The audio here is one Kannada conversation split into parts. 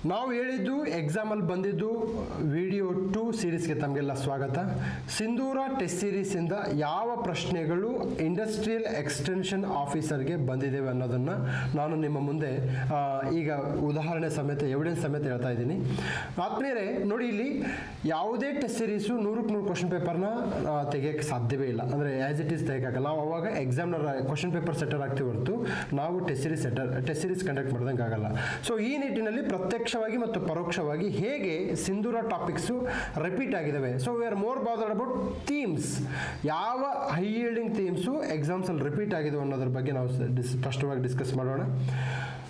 ನಾವು ಹೇಳಿದ್ದು ಎಕ್ಸಾಮಲ್ಲಿ ಬಂದಿದ್ದು ವಿಡಿಯೋ 2 ಸೀರೀಸ್ಗೆ ತಮಗೆಲ್ಲ ಸ್ವಾಗತ. ಸಿಂಧೂರ ಟೆಸ್ಟ್ ಸೀರೀಸಿಂದ ಯಾವ ಪ್ರಶ್ನೆಗಳು ಇಂಡಸ್ಟ್ರಿಯಲ್ ಎಕ್ಸ್ಟೆನ್ಷನ್ ಆಫೀಸರ್ಗೆ ಬಂದಿದ್ದೇವೆ ಅನ್ನೋದನ್ನು ನಾನು ನಿಮ್ಮ ಮುಂದೆ ಈಗ ಉದಾಹರಣೆ ಸಮೇತ ಎವಿಡೆನ್ಸ್ ಸಮೇತ ಹೇಳ್ತಾ ಇದ್ದೀನಿ. ಆತ್ಮೀಯರೇ ನೋಡಿ, ಇಲ್ಲಿ ಯಾವುದೇ ಟೆಸ್ಟ್ ಸೀರೀಸು 100ಕ್ಕೆ 100 ಕ್ವಶನ್ ಪೇಪರ್ನ ತೆಗೆಯೋಕ್ಕೆ ಸಾಧ್ಯವೇ ಇಲ್ಲ. ಅಂದರೆ ಆ್ಯಸ್ ಇಟ್ ಈಸ್ ತೆಗೆಯೋಕ್ಕಲ್ಲ. ನಾವು ಅವಾಗ ಎಕ್ಸಾಮ್ನ ಕ್ವಶನ್ ಪೇಪರ್ ಸೆಟರ್ ಆಗ್ತೀವಿ ಹೊರತು ನಾವು ಟೆಸ್ಟ್ ಸೀರೀಸ್ ಕಂಡಕ್ಟ್ ಮಾಡ್ದಂಗೆ ಆಗಲ್ಲ. ಸೊ ಈ ನಿಟ್ಟಿನಲ್ಲಿ ಪ್ರತ್ಯಕ್ಷವಾಗಿ ಮತ್ತು ಪರೋಕ್ಷವಾಗಿ ಹೇಗೆ ಸಿಂಧೂರ ಟಾಪಿಕ್ಸು ರಿಪೀಟ್ ಆಗಿದ್ದಾವೆ. So we are more bothered about themes, ಯಾವ ಹೈ ಯೀಲ್ಡಿಂಗ್ ಥೀಮ್ಸು ಎಕ್ಸಾಮ್ಸಲ್ಲಿ ರಿಪೀಟ್ ಆಗಿದೆ ಅನ್ನೋದ್ರ ಬಗ್ಗೆ ನಾವು ಸ್ಪಷ್ಟವಾಗಿ ಡಿಸ್ಕಸ್ ಮಾಡೋಣ.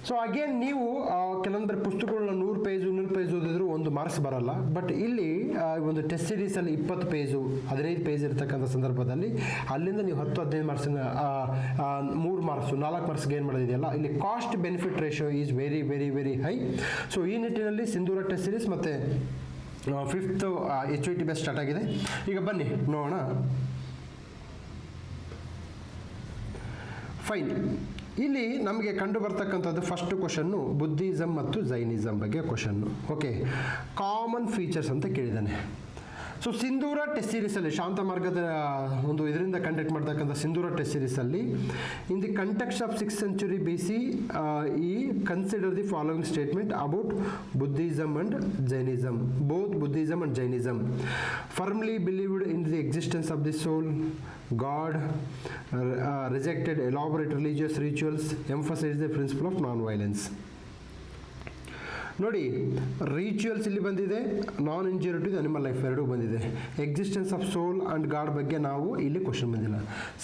ಸೊ ಅಗೇನ್ ನೀವು ಕೆಲವೊಂದು ಪುಸ್ತಕಗಳನ್ನ 100 ಪೇಜ್ ಓದಿದ್ರು 1 ಮಾರ್ಕ್ಸ್ ಬರಲ್ಲ. ಬಟ್ ಇಲ್ಲಿ ಒಂದು ಟೆಸ್ಟ್ ಸೀರೀಸಲ್ಲಿ 20 ಪೇಜು 15 ಪೇಜ್ ಇರ್ತಕ್ಕಂಥ ಸಂದರ್ಭದಲ್ಲಿ ಅಲ್ಲಿಂದ ನೀವು 10-15 ಮಾರ್ಕ್ಸಿನ 3 ಮಾರ್ಕ್ಸು 4 ಮಾರ್ಕ್ಸ್ ಗೇನ್ ಮಾಡೋದಿದೆಯಲ್ಲ, ಇಲ್ಲಿ cost benefit ratio is very very very high. So ಈ ನಿಟ್ಟಿನಲ್ಲಿ ಸಿಂಧೂರ ಟೆಸ್ಟ್ ಸೀರೀಸ್ ಮತ್ತು 5th HYT ಬೇಸ್ ಸ್ಟಾರ್ಟ್ ಆಗಿದೆ. ಈಗ ಬನ್ನಿ ನೋಡೋಣ. ಫೈನ್. ಇಲ್ಲಿ ನಮಗೆ ಕಂಡು ಬರ್ತಕ್ಕಂಥದ್ದು ಫಸ್ಟ್ ಕ್ವಶನ್ನು ಬುದ್ಧಿಸಮ್ ಮತ್ತು ಜೈನಿಸಮ್ ಬಗ್ಗೆ ಕ್ವಶನ್ನು. ಓಕೆ, ಕಾಮನ್ ಫೀಚರ್ಸ್ ಅಂತ ಕೇಳಿದ್ದಾನೆ. ಸೊ ಸಿಂಧೂರ ಟೆಸ್ಟ್ ಸೀರೀಸಲ್ಲಿ ಶಾಂತ ಮಾರ್ಗದ ಒಂದು ಇದರಿಂದ ಕಂಡಕ್ಟ್ ಮಾಡ್ತಕ್ಕಂಥ ಸಿಂಧೂರ ಟೆಸ್ಟ್ ಸೀರೀಸಲ್ಲಿ in the context of 6th century BC ಈ consider the following statement about Buddhism and Jainism. Both Buddhism and Jainism firmly believed in the existence of the soul, God, rejected elaborate religious rituals, emphasized the principle of non-violence. ನೋಡಿ, ರಿಚುವಲ್ಸ್ ಇಲ್ಲಿ ಬಂದಿದೆ, non injury to animal life ಎರಡೂ ಬಂದಿದೆ. Existence of soul and god ಬಗ್ಗೆ ನಾವು ಇಲ್ಲಿ ಕ್ವಶನ್ ಬಂದಿಲ್ಲ.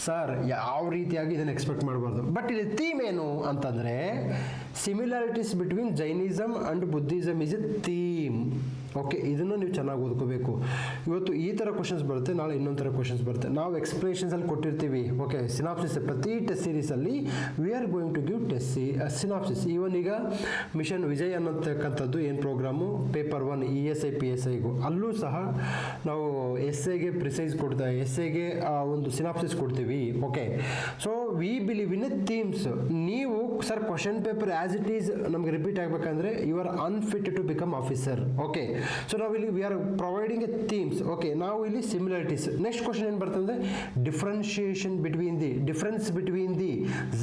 ಸರ್ ಯಾವ ರೀತಿಯಾಗಿ ಇದನ್ನು ಎಕ್ಸ್ಪೆಕ್ಟ್ ಮಾಡಬಾರ್ದು. ಬಟ್ ಇಲ್ಲಿ ಥೀಮ್ ಏನು ಅಂತಂದರೆ similarities between Jainism and Buddhism is a theme. Okay, ಇದನ್ನು ನೀವು ಚೆನ್ನಾಗಿ ಓದ್ಕೋಬೇಕು. ಇವತ್ತು ಈ ಥರ ಕ್ವಶನ್ಸ್ ಬರುತ್ತೆ, ನಾಳೆ ಇನ್ನೊಂದು ಥರ ಕ್ವಶನ್ಸ್ ಬರುತ್ತೆ. ನಾವು ಎಕ್ಸ್ಪ್ಲೇಷನ್ಸಲ್ಲಿ ಕೊಟ್ಟಿರ್ತೀವಿ. ಓಕೆ, ಸಿನಾಪ್ಸಿಸ್ ಪ್ರತಿ ಟೆಸ್ಟ್ ಸೀರೀಸಲ್ಲಿ we are going to give test synopsis. Even ಈಗ ಮಿಷನ್ ವಿಜಯ್ ಅನ್ನತಕ್ಕಂಥದ್ದು ಏನು ಪ್ರೋಗ್ರಾಮು ಪೇಪರ್ 1 ESI PSIಗೂ ಅಲ್ಲೂ ಸಹ ನಾವು ಎಸ್ಸೆಗೆ ಪ್ರಿಸೈಸ್ ಕೊಡ್ತಾ ಎಸ್ಸೆಗೆ ಒಂದು ಸಿನಾಪ್ಸಿಸ್ ಕೊಡ್ತೀವಿ. Okay, so we believe in a themes. ನೀವು sir question paper as it is ನಮಗೆ ರಿಪೀಟ್ ಆಗಬೇಕಂದ್ರೆ you are unfit to become officer. Okay, so ನಾವು ಇಲ್ಲಿ we are providing a themes. Okay, ನಾವು ಇಲ್ಲಿ ಸಿಮಿಲಾರಿಟೀಸ್. ನೆಕ್ಸ್ಟ್ ಕ್ವಶನ್ ಏನು ಬರ್ತಂದ್ರೆ differentiation between the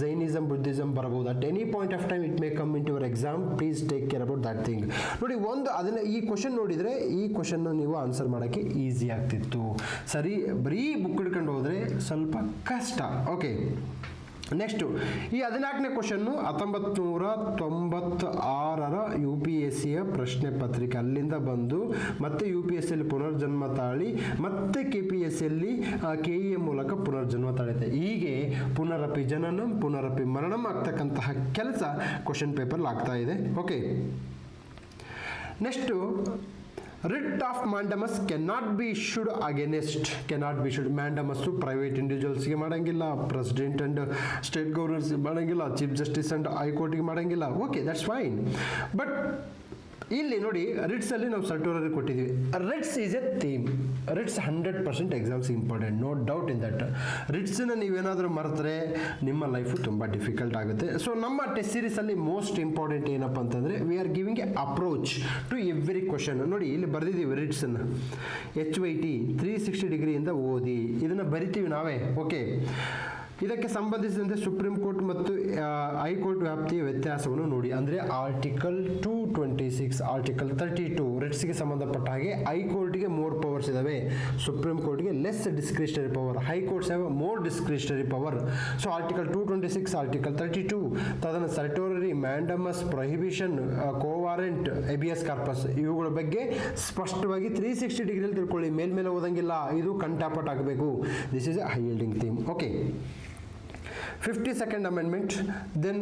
Jainism Buddhism ಬರಬಹುದು. At any point of time it may come in to your exam. Please take care about that thing. ನೋಡಿ, ಅದನ್ನ ಈ ಕ್ವಶನ್ ನೋಡಿದರೆ ಈ ಕ್ವಶನ್ ನೀವು ಆನ್ಸರ್ ಮಾಡೋಕ್ಕೆ ಈಸಿ ಆಗ್ತಿತ್ತು. ಸರಿ, ಬರೀ ಬುಕ್ ಹಿಡ್ಕೊಂಡು ಹೋದರೆ ಸ್ವಲ್ಪ ಕಷ್ಟ. ಓಕೆ, ನೆಕ್ಸ್ಟು ಈ 14ನೇ ಕ್ವಶನ್ನು 1996 UPSCಯ ಪ್ರಶ್ನೆ ಪತ್ರಿಕೆ. ಅಲ್ಲಿಂದ ಬಂದು ಮತ್ತೆ UPSCಯಲ್ಲಿ ಪುನರ್ಜನ್ಮ ತಾಳಿ ಮತ್ತೆ KPSCಯಲ್ಲಿ KEA ಮೂಲಕ ಪುನರ್ಜನ್ಮ ತಾಳಿದೆ. ಹೀಗೆ ಪುನರಪಿ ಜನನಂ ಪುನರಪಿ ಮರಣಂ ಆಗ್ತಕ್ಕಂತಹ ಕೆಲಸ ಕ್ವಶನ್ ಪೇಪರ್ಲಿ ಆಗ್ತಾ ಇದೆ. Okay, next writ of mandamus cannot be issued against. Mandamus private ಇಂಡಿವಿಜುವಲ್ಸ್ಗೆ ಮಾಡೋಂಗಿಲ್ಲ, ಪ್ರೆಸಿಡೆಂಟ್ ಆ್ಯಂಡ್ ಸ್ಟೇಟ್ ಗವರ್ನರ್ಸ್ಗೆ ಮಾಡೋಂಗಿಲ್ಲ, ಚೀಫ್ ಜಸ್ಟಿಸ್ ಆ್ಯಂಡ್ ಹೈಕೋರ್ಟ್ಗೆ ಮಾಡೋಂಗಿಲ್ಲ. Okay, that's fine. ಬಟ್ ಇಲ್ಲಿ ನೋಡಿ, ರಿಟ್ಸಲ್ಲಿ ನಾವು ಸರ್ಟೋರರಿ ಕೊಟ್ಟಿದ್ದೀವಿ. Writs is a theme. Writs 100% exams important, no doubt in that. ರಿಟ್ಸನ್ನ ನೀವೇನಾದರೂ ಮರೆತರೆ ನಿಮ್ಮ ಲೈಫು ತುಂಬ ಡಿಫಿಕಲ್ಟ್ ಆಗುತ್ತೆ. ಸೊ ನಮ್ಮ ಟೆಸ್ಟ್ ಸೀರೀಸಲ್ಲಿ ಮೋಸ್ಟ್ ಇಂಪಾರ್ಟೆಂಟ್ ಏನಪ್ಪ ಅಂತಂದರೆ we are giving a approach to every question. ನೋಡಿ, ಇಲ್ಲಿ ಬರೆದಿದ್ದೀವಿ ರಿಟ್ಸನ್ನು HYT 360 ಡಿಗ್ರಿಯಿಂದ ಓದಿ. ಇದನ್ನು ಬರಿತೀವಿ ನಾವೇ. ಓಕೆ, ಇದಕ್ಕೆ ಸಂಬಂಧಿಸಿದಂತೆ ಸುಪ್ರೀಂ ಕೋರ್ಟ್ ಮತ್ತು ಹೈಕೋರ್ಟ್ ವ್ಯಾಪ್ತಿಯ ವ್ಯತ್ಯಾಸವನ್ನು ನೋಡಿ. ಅಂದರೆ ಆರ್ಟಿಕಲ್ 226 ಆರ್ಟಿಕಲ್ 32 ರಿಟ್ಸ್ಗೆ ಸಂಬಂಧಪಟ್ಟ ಹಾಗೆ ಹೈಕೋರ್ಟ್ಗೆ ಮೋರ್ ಪವರ್ಸ್ ಇದಾವೆ, ಸುಪ್ರೀಂ ಕೋರ್ಟ್ಗೆ less discretionary power, high courts have more discretionary power. So article 226 article 32 ತದನ certiorari, mandamus, prohibition, quo warranto, habeas corpus ಇವುಗಳ ಬಗ್ಗೆ ಸ್ಪಷ್ಟವಾಗಿ 360 ಡಿಗ್ರಿಯಲ್ಲಿ ತಿಳ್ಕೊಳ್ಳಿ. ಮೇಲ್ಮೇಲೆ ಓದಂಗಿಲ್ಲ, ಇದು ಕಂಠಪಾಠ ಆಗಬೇಕು. This is a high yielding theme. Okay, 52nd amendment. Then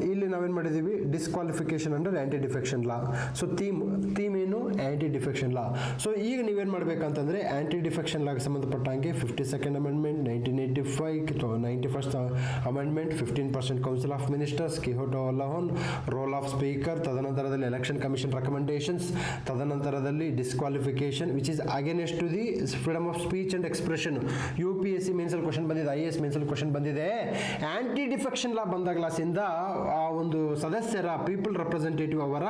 ಇಲ್ಲಿ ನಾವೇನು ಮಾಡಿದ್ದೀವಿ, disqualification under anti defection law. So theme ಏನು, ಆ್ಯಂಟಿ ಡಿಫೆಕ್ಷನ್ ಲಾ. ಸೊ ಈಗ ನೀವೇನು ಮಾಡಬೇಕಂತಂದರೆ ಆ್ಯಂಟಿ ಡಿಫೆಕ್ಷನ್ ಲಾಗೆ ಸಂಬಂಧಪಟ್ಟಂಗೆ 52nd amendment, 1985 91st amendment, 15% council of ministers, Kihoto ಲೋನ್, ರೋಲ್ ಆಫ್ ಸ್ಪೀಕರ್, ತದನಂತರದಲ್ಲಿ ಎಲೆಕ್ಷನ್ ಕಮಿಷನ್ ರೆಕಮೆಂಡೇಶನ್ಸ್, ತದನಂತರದಲ್ಲಿ disqualification which is against to the freedom of speech and expression. UPSC ಮೇನ್ಸಲ್ಲಿ ಕ್ವಶನ್ ಬಂದಿದೆ, IAS ಮೇನ್ಸಲ್ಲಿ ಕ್ವಶನ್ ಬಂದಿದೆ. ಆಂಟಿ ಡಿಫೆಕ್ಷನ್ ಲಾ ಬಂದಾಗಲಾಸಿಂದ ಆ ಒಂದು ಸದಸ್ಯರ ಪೀಪಲ್ ರೆಪ್ರೆಸೆಂಟೇಟಿವ್ ಅವರ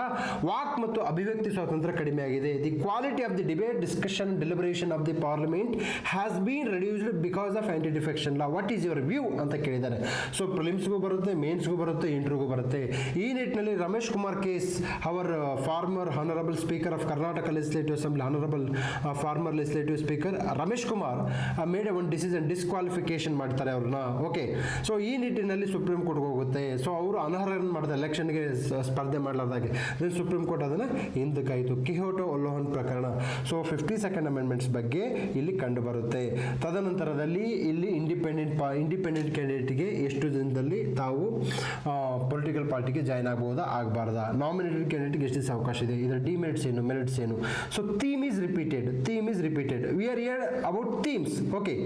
ವಾಕ್ ಮತ್ತು ಅಭಿವ್ಯಕ್ತಿ ಸ್ವಾತಂತ್ರ್ಯ ಕಡಿಮೆ ಆಗಿದೆ. The quality of the debate discussion deliberation of the parliament has been reduced because of aunty defection law. What is your view ಅಂತ ಕೇಳಿದ್ದಾರೆ. ಸೊ ಪ್ರಿಲಿಮ್ಸ್ಗೂ ಬರುತ್ತೆ, ಮೇನ್ಸ್ಗೂ ಬರುತ್ತೆ, ಇಂಟರ್ವ್ಯೂಗೂ ಬರುತ್ತೆ. ಈ ನಿಟ್ಟಿನಲ್ಲಿ Ramesh Kumar case our former honourable speaker of Karnataka legislative assembly, honourable former legislative speaker Ramesh Kumar made one decision, disqualification ಮಾಡ್ತಾರೆ ಅವ್ರನ್ನ. ಓಕೆ, ಸೊ ಈ ನಿಟ್ಟಿನಲ್ಲಿ ಸುಪ್ರೀಂ ಕೋರ್ಟ್ಗೆ ಹೋಗುತ್ತೆ. ಸೊ ಅವರು ಅನರ್ಹರನ್ನು ಮಾಡಿದ ಎಲೆಕ್ಷನ್ಗೆ ಸ್ಪರ್ಧೆ ಮಾಡಲಾರ್ದಾಗೆ ಸುಪ್ರೀಂ ಕೋರ್ಟ್ ಅದನ್ನು ಹಿಂದಕ್ಕಾಯಿತು. ಕಿಹೋಟೋ ಉಲ್ಲಂಘನ ಪ್ರಕರಣ. ಸೊ 52nd ಅಮೆಂಡ್ಮೆಂಟ್ಸ್ ಬಗ್ಗೆ ಇಲ್ಲಿ ಕಂಡು ಬರುತ್ತೆ. ತದನಂತರದಲ್ಲಿ ಇಲ್ಲಿ ಇಂಡಿಪೆಂಡೆಂಟ್ ಕ್ಯಾಂಡಿಡೇಟ್ಗೆ ಎಷ್ಟು ದಿನದಲ್ಲಿ ತಾವು ಪೊಲಿಟಿಕಲ್ ಪಾರ್ಟಿಗೆ ಜಾಯ್ನ್ ಆಗ್ಬೋದಾ ಆಗಬಾರ್ದಾ, ನಾಮಿನೇಟೆಡ್ ಕ್ಯಾಂಡಿಡೇಟ್ಗೆ ಎಷ್ಟು ದಿವಸ ಅವಕಾಶ ಇದೆ, ಇದರ ಡಿಮೆರಿಟ್ಸ್ ಏನು, ಮೆರಿಟ್ಸ್ ಏನು. So theme is repeated. We are here about themes. Okay,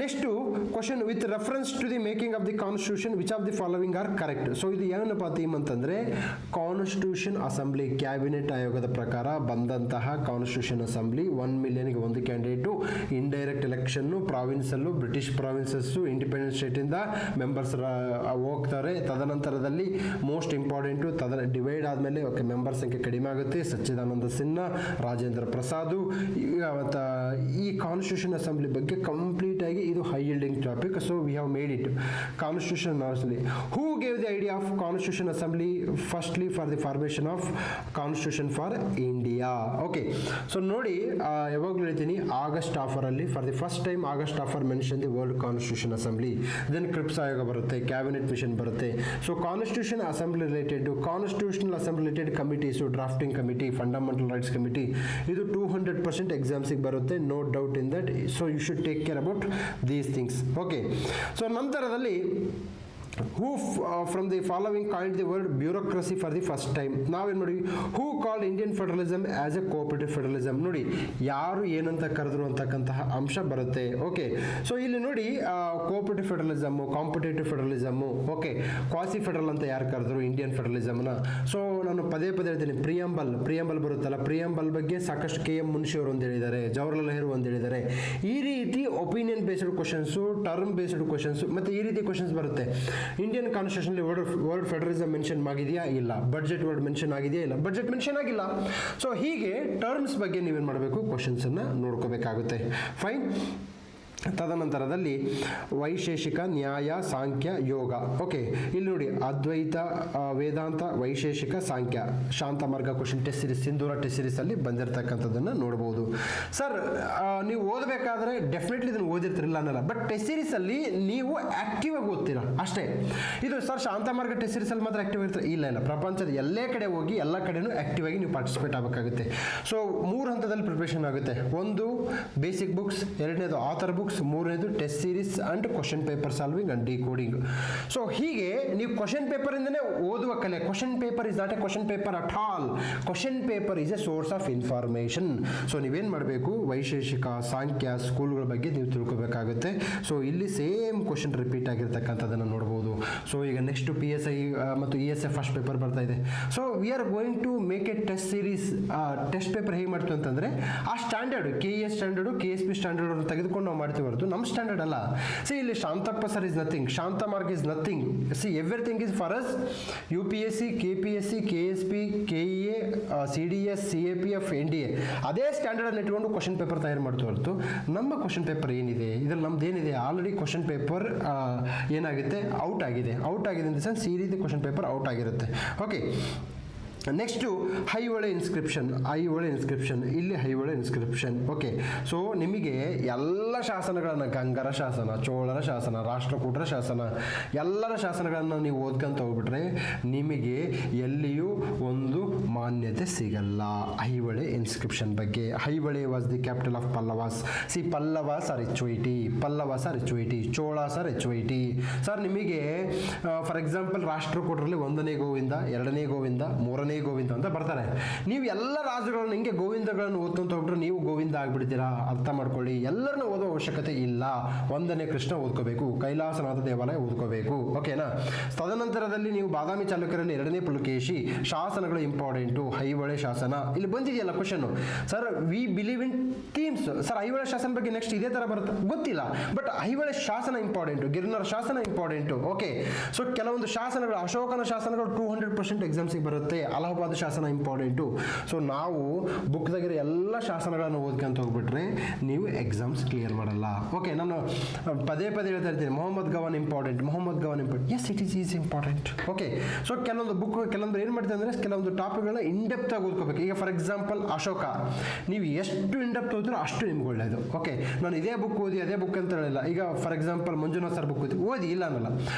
next question with reference to the making of the constitution which of the following are correct. So ಇದು ಏನಪ್ಪ ಥೀಮ್ ಅಂತಂದರೆ, ಕಾನ್ಸ್ಟಿಟ್ಯೂಷನ್ ಅಸೆಂಬ್ಲಿ ಕ್ಯಾಬಿನೆಟ್ ಆಯೋಗದ ಪ್ರಕಾರ ಬಂದಂತಹ ಕಾನ್ಸ್ಟಿಟ್ಯೂಷನ್ ಅಸೆಂಬ್ಲಿ 1 ಮಿಲಿಯನ್ಗೆ ಒಂದು ಕ್ಯಾಂಡಿಡೇಟು, ಇಂಡೈರೆಕ್ಟ್ ಎಲೆಕ್ಷನ್ನು, ಪ್ರಾವಿನ್ಸಲ್ಲೂ ಬ್ರಿಟಿಷ್ ಪ್ರಾವಿನ್ಸಸ್ಸು ಇಂಡಿಪೆಂಡೆಂಟ್ ಸ್ಟೇಟಿಂದ ಮೆಂಬರ್ಸ್ ಹೋಗ್ತಾರೆ. ತದನಂತರದಲ್ಲಿ ಮೋಸ್ಟ್ ಇಂಪಾರ್ಟೆಂಟು ಡಿವೈಡ್ ಆದಮೇಲೆ ಓಕೆ ಮೆಂಬರ್ ಸಂಖ್ಯೆ ಕಡಿಮೆ ಆಗುತ್ತೆ. ಸಚ್ಚಿದಾನಂದ ಸಿನ್ಹಾ, ರಾಜೇಂದ್ರ ಪ್ರಸಾದ್. ಈ ಕಾನ್ಸ್ಟಿಟ್ಯೂಷನ್ ಅಸೆಂಬ್ಲಿ ಬಗ್ಗೆ ಕಂಪ್ಲೀಟ್ ಆಗಿ ಇದು high yielding topic. So we have made it constitution assembly. Who gave the idea of constitution assembly? Firstly for the formation of constitution for India. Okay, so ನೋಡಿ ಯಾವಾಗಲೂ ಹೇಳ್ತೀನಿ, ಆಗಸ್ಟ್ ಆಫರಲ್ಲಿ for the first time August offer mention the world constitution assembly. Then Cripps ಆಯೋಗ ಬರುತ್ತೆ, ಕ್ಯಾಬಿನೆಟ್ ಮಿಷನ್ ಬರುತ್ತೆ. So constitution assembly related, constitutional assembly related committees, drafting committee, fundamental rights committee, ಇದು 200% ಎಕ್ಸಾಮ್ಸಿಗೆ ಬರುತ್ತೆ. No doubt in that. So you should take care about these things. Okay, so ನಂತರದಲ್ಲಿ who from the following coined the word bureaucracy for the first time? ನಾವೇನು ನೋಡಿ, who called Indian federalism as a cooperative federalism? ನೋಡಿ ಯಾರು ಏನಂತ ಕರೆದ್ರು ಅಂತಕ್ಕಂತಹ ಅಂಶ ಬರುತ್ತೆ. ಓಕೆ, ಸೊ ಇಲ್ಲಿ ನೋಡಿ cooperative federalism, competitive federalism, okay, quasi federal ಅಂತ ಯಾರು ಕರೆದ್ರು ಇಂಡಿಯನ್ ಫೆಡರಲಿಸಮ್ನ. ಸೊ ನಾನು ಪದೇ ಹೇಳ್ತೀನಿ, ಪ್ರಿಯಂಬಲ್ ಬರುತ್ತಲ್ಲ, ಪ್ರಿಯಂಬಲ್ ಬಗ್ಗೆ ಸಾಕಷ್ಟು KM ಮುನ್ಷಿ ಅವರು ಒಂದು ಹೇಳಿದ್ದಾರೆ, ಜವಾಹರ್ಲಾಲ್ ನೆಹರು ಒಂದು ಹೇಳಿದ್ದಾರೆ. ಈ ರೀತಿ opinion based questions, term based questions ಮತ್ತು ಈ ರೀತಿ ಕ್ವಶನ್ಸ್ ಬರುತ್ತೆ. Indian constitution word federalism mention ಆಗಿದೆಯಾ ಇಲ್ಲ, ಬಡ್ಜೆಟ್ ವರ್ಡ್ ಮೆನ್ಷನ್ ಆಗಿದೆಯಾ ಇಲ್ಲ, ಬಡ್ಜೆಟ್ ಮೆನ್ಷನ್ ಆಗಿಲ್ಲ. ಸೊ ಹೀಗೆ ಟರ್ಮ್ಸ್ ಬಗ್ಗೆ ನೀವೇನು ಮಾಡಬೇಕು, ಕ್ವಶನ್ಸ್ ಅನ್ನ ನೋಡ್ಕೋಬೇಕಾಗುತ್ತೆ. ಫೈನ್. ತದನಂತರದಲ್ಲಿ ವೈಶೇಷಿಕ, ನ್ಯಾಯ, ಸಾಂಖ್ಯ, ಯೋಗ. ಓಕೆ, ಇಲ್ಲಿ ನೋಡಿ ಅದ್ವೈತ, ವೇದಾಂತ, ವೈಶೇಷಿಕ, ಸಾಂಖ್ಯ, ಶಾಂತಮಾರ್ಗ ಕ್ವಶನ್ ಟೆಸ್ಟ್ ಸೀರೀಸ್, ಸಿಂಧೂರ ಟೆಸ್ಟ್ ಸೀರೀಸಲ್ಲಿ ಬಂದಿರತಕ್ಕಂಥದ್ದನ್ನು ನೋಡ್ಬೋದು. ಸರ್ ನೀವು ಓದಬೇಕಾದ್ರೆ ಡೆಫಿನೆಟ್ಲಿ ಇದನ್ನು ಓದಿರ್ತಿರಲಿಲ್ಲ ಅನ್ನಲ್ಲ, ಬಟ್ ಟೆಸ್ಟ್ ಸೀರೀಸಲ್ಲಿ ನೀವು ಆ್ಯಕ್ಟಿವ್ ಆಗಿ ಓದ್ತೀರಾ ಅಷ್ಟೇ. ಇದು ಸರ್ ಶಾಂತಮಾರ್ಗ ಟೆಸ್ಟ್ ಸೀರೀಸಲ್ಲಿ ಮಾತ್ರ ಆ್ಯಕ್ಟಿವ್ ಇರ್ತಾರೆ ಇಲ್ಲ, ಪ್ರಪಂಚದ ಎಲ್ಲೇ ಕಡೆ ಹೋಗಿ ಎಲ್ಲ ಕಡೆನೂ ಆ್ಯಕ್ಟಿವ್ ಆಗಿ ನೀವು ಪಾರ್ಟಿಸಿಪೇಟ್ ಆಗಬೇಕಾಗುತ್ತೆ. ಸೊ 3 ಹಂತದಲ್ಲಿ ಪ್ರಿಪ್ರೇಷನ್ ಆಗುತ್ತೆ. ಒಂದು ಬೇಸಿಕ್ ಬುಕ್ಸ್, ಎರಡನೇದು ಆಥರ್ ಬುಕ್ಸ್, ಮೂರನೇದು test series and question paper solving and decoding. So ಹೀಗೆ ನೀವು ಕ್ವಶನ್ ಪೇಪರ್ ಇಂದನೇ ಓದುವ ಕಲೆ. Question paper is not A question paper at all. Question paper is A source of information. So ನೀವೇನು ಮಾಡಬೇಕು, ವೈಶೇಷಿಕ, ಸಾಂಖ್ಯ, ಸ್ಕೂಲ್ಗಳ ಬಗ್ಗೆ ನೀವು ತಿಳ್ಕೊಬೇಕಾಗುತ್ತೆ. ಸೊ ಇಲ್ಲಿ ಸೇಮ್ ಕ್ವಶನ್ ರಿಪೀಟ್ ಆಗಿರ್ತಕ್ಕಂಥದ್ದನ್ನು ನೋಡ್ಬೋದು. ಸೊ ಈಗ ನೆಕ್ಸ್ಟ್ PSI ಮತ್ತು ESF ಫಸ್ಟ್ ಪೇಪರ್ ಬರ್ತಾ ಇದೆ. So we are going to make a test series. Test paper ಹೇಗೆ ಮಾಡ್ತೀವಿ ಅಂತಂದರೆ ಆ standard KES standard, KSP standard ತೆಗೆದುಕೊಂಡು ನಾವು ಮಾಡ್ತೀವಿ ಹೊರತು ನಮ್ಮ ಸ್ಟ್ಯಾಂಡರ್ಡ್ ಅಲ್ಲ. ಸಿ ಇಲ್ಲಿ Shantappa sir is nothing, Shanta mark is nothing. See everything is for us UPSC, KPSC, KSP, KEA, CDS, CAPF, NDA ಅದೇ ಸ್ಟ್ಯಾಂಡರ್ಡನ್ನು ಇಟ್ಕೊಂಡು ಕ್ವಶನ್ ಪೇಪರ್ ತಯಾರು ಮಾಡ್ತೀವಿ ಹೊರತು ನಮ್ಮ ಕ್ವಶನ್ ಪೇಪರ್ ಏನಿದೆ ಇದರಲ್ಲಿ ನಮ್ದು ಏನಿದೆ ಆಲ್ರೆಡಿ ಕ್ವಶನ್ ಪೇಪರ್ ಏನಾಗುತ್ತೆ, ಔಟ್ ಆಗಿದೆ ಇನ್ ದ ಸೆನ್ಸ್ ಈ ರೀತಿ ಕ್ವಶನ್ ಪೇಪರ್ ಔಟ್ ಆಗಿರುತ್ತೆ. Okay, next Aihole inscription. ಇಲ್ಲಿ ಐಹೊಳೆ ಇನ್ಸ್ಕ್ರಿಪ್ಷನ್. ಓಕೆ, ಸೊ ನಿಮಗೆ ಎಲ್ಲ ಶಾಸನಗಳನ್ನು, ಗಂಗರ ಶಾಸನ, ಚೋಳರ ಶಾಸನ, ರಾಷ್ಟ್ರಕೂಟರ ಶಾಸನ, ಎಲ್ಲರ ಶಾಸನಗಳನ್ನು ನೀವು ಓದ್ಕೊಂತ ಹೋಗ್ಬಿಟ್ರೆ ನಿಮಗೆ ಎಲ್ಲಿಯೂ ಒಂದು ಮಾನ್ಯತೆ ಸಿಗಲ್ಲ ಐಹೊಳೆ ಇನ್ಸ್ಕ್ರಿಪ್ಷನ್ ಬಗ್ಗೆ. Aihole was the capital of Pallavas. See Pallavas are HYT, Cholas are HYT. Sir ನಿಮಗೆ ಫಾರ್ ಎಕ್ಸಾಂಪಲ್ ರಾಷ್ಟ್ರಕೂಟರಲ್ಲಿ 1ನೇ ಗೋವಿಂದ, 2ನೇ ಗೋವಿಂದ, 3ನೇ ಹಳೇ ಗೋವಿಂದ ಅಂತ ಬರ್ತಾರೆ. ನೀವು ಎಲ್ಲ ರಾಜರುಗಳನ್ನು ಹಿಂಗೆ ಗೋವಿಂದಗಳನ್ನು ಓದ್ಕೊಂತ ಹೋಗ್ಬಿಟ್ರೆ ನೀವು ಗೋವಿಂದ ಆಗ್ಬಿಡ್ತೀರಾ. ಅರ್ಥ ಮಾಡ್ಕೊಳ್ಳಿ, ಎಲ್ಲರನ್ನೂ ಓದೋ ಅವಶ್ಯಕತೆ ಇಲ್ಲ. 1ನೇ ಕೃಷ್ಣ ಓದ್ಕೋಬೇಕು, ಕೈಲಾಸನಾಥ ದೇವಾಲಯ ಓದ್ಕೋಬೇಕು, ಓಕೆನಾ. ತದನಂತರದಲ್ಲಿ ನೀವು ಬಾದಾಮಿ ಚಾಲುಕ್ಯರಲ್ಲಿ 2ನೇ ಪುಲಕೇಶಿ, ಶಾಸನಗಳು ಇಂಪಾರ್ಟೆಂಟು. ಐಹೊಳೆ ಶಾಸನ ಇಲ್ಲಿ ಬಂದಿದೆಯಲ್ಲ question. Sir we believe in themes. Sir Aihole ಶಾಸನ ಬಗ್ಗೆ ನೆಕ್ಸ್ಟ್ ಇದೇ ತರ ಬರುತ್ತೆ ಗೊತ್ತಿಲ್ಲ, ಬಟ್ ಐಹೊಳೆ ಶಾಸನ ಇಂಪಾರ್ಟೆಂಟು, ಗಿರ್ನರ ಶಾಸನ ಇಂಪಾರ್ಟೆಂಟು. ಓಕೆ, ಸೊ ಕೆಲವೊಂದು ಶಾಸನಗಳು, ಅಶೋಕನ ಶಾಸನಗಳು 200% ಎಕ್ಸಾಮ್ಸಿಗೆ ಬರುತ್ತೆ. ಅಲಹಾಬಾದ್ ಶಾಸನ ಇಂಪಾರ್ಟೆಂಟು. ಸೊ ನಾವು ಬುಕ್ದಾಗಿರೋ ಎಲ್ಲ ಶಾಸನಗಳನ್ನು ಓದ್ಕೊಂತ ಹೋಗ್ಬಿಟ್ರೆ ನೀವು ಎಕ್ಸಾಮ್ಸ್ ಕ್ಲಿಯರ್ ಮಾಡಲ್ಲ. ಓಕೆ, ನಾನು ಪದೇ ಪದೇ ಹೇಳ್ತಾ ಇರ್ತೀನಿ, Mohammed Gawan important, Mohammed Gawan important. Yes, it is important. Okay, so ಕೆಲವೊಂದು ಬುಕ್ ಕೆಲವೊಂದು ಏನು ಮಾಡ್ತಾರೆ ಅಂದರೆ ಕೆಲವೊಂದು ಟಾಪಿಕ್ಗಳನ್ನ ಇನ್ಡೆಪ್ತ್ ಆಗಿ ಓದ್ಕೋಬೇಕು. ಈಗ ಫಾರ್ ಎಕ್ಸಾಂಪಲ್ ಅಶೋಕ, ನೀವು ಎಷ್ಟು ಇನ್ಡೆಪ್ತ್ ಓದಿರೋ ಅಷ್ಟು ನಿಮ್ಗೆ ಒಳ್ಳೆಯದು. ಓಕೆ, ನಾನು ಇದೇ ಬುಕ್ ಓದಿ ಅದೇ ಬುಕ್ ಅಂತ ಹೇಳಿಲ್ಲ. ಈಗ for example Manjunath sir book ಓದಿ ಇಲ್ಲ ಅನ್ನಲ್ಲ,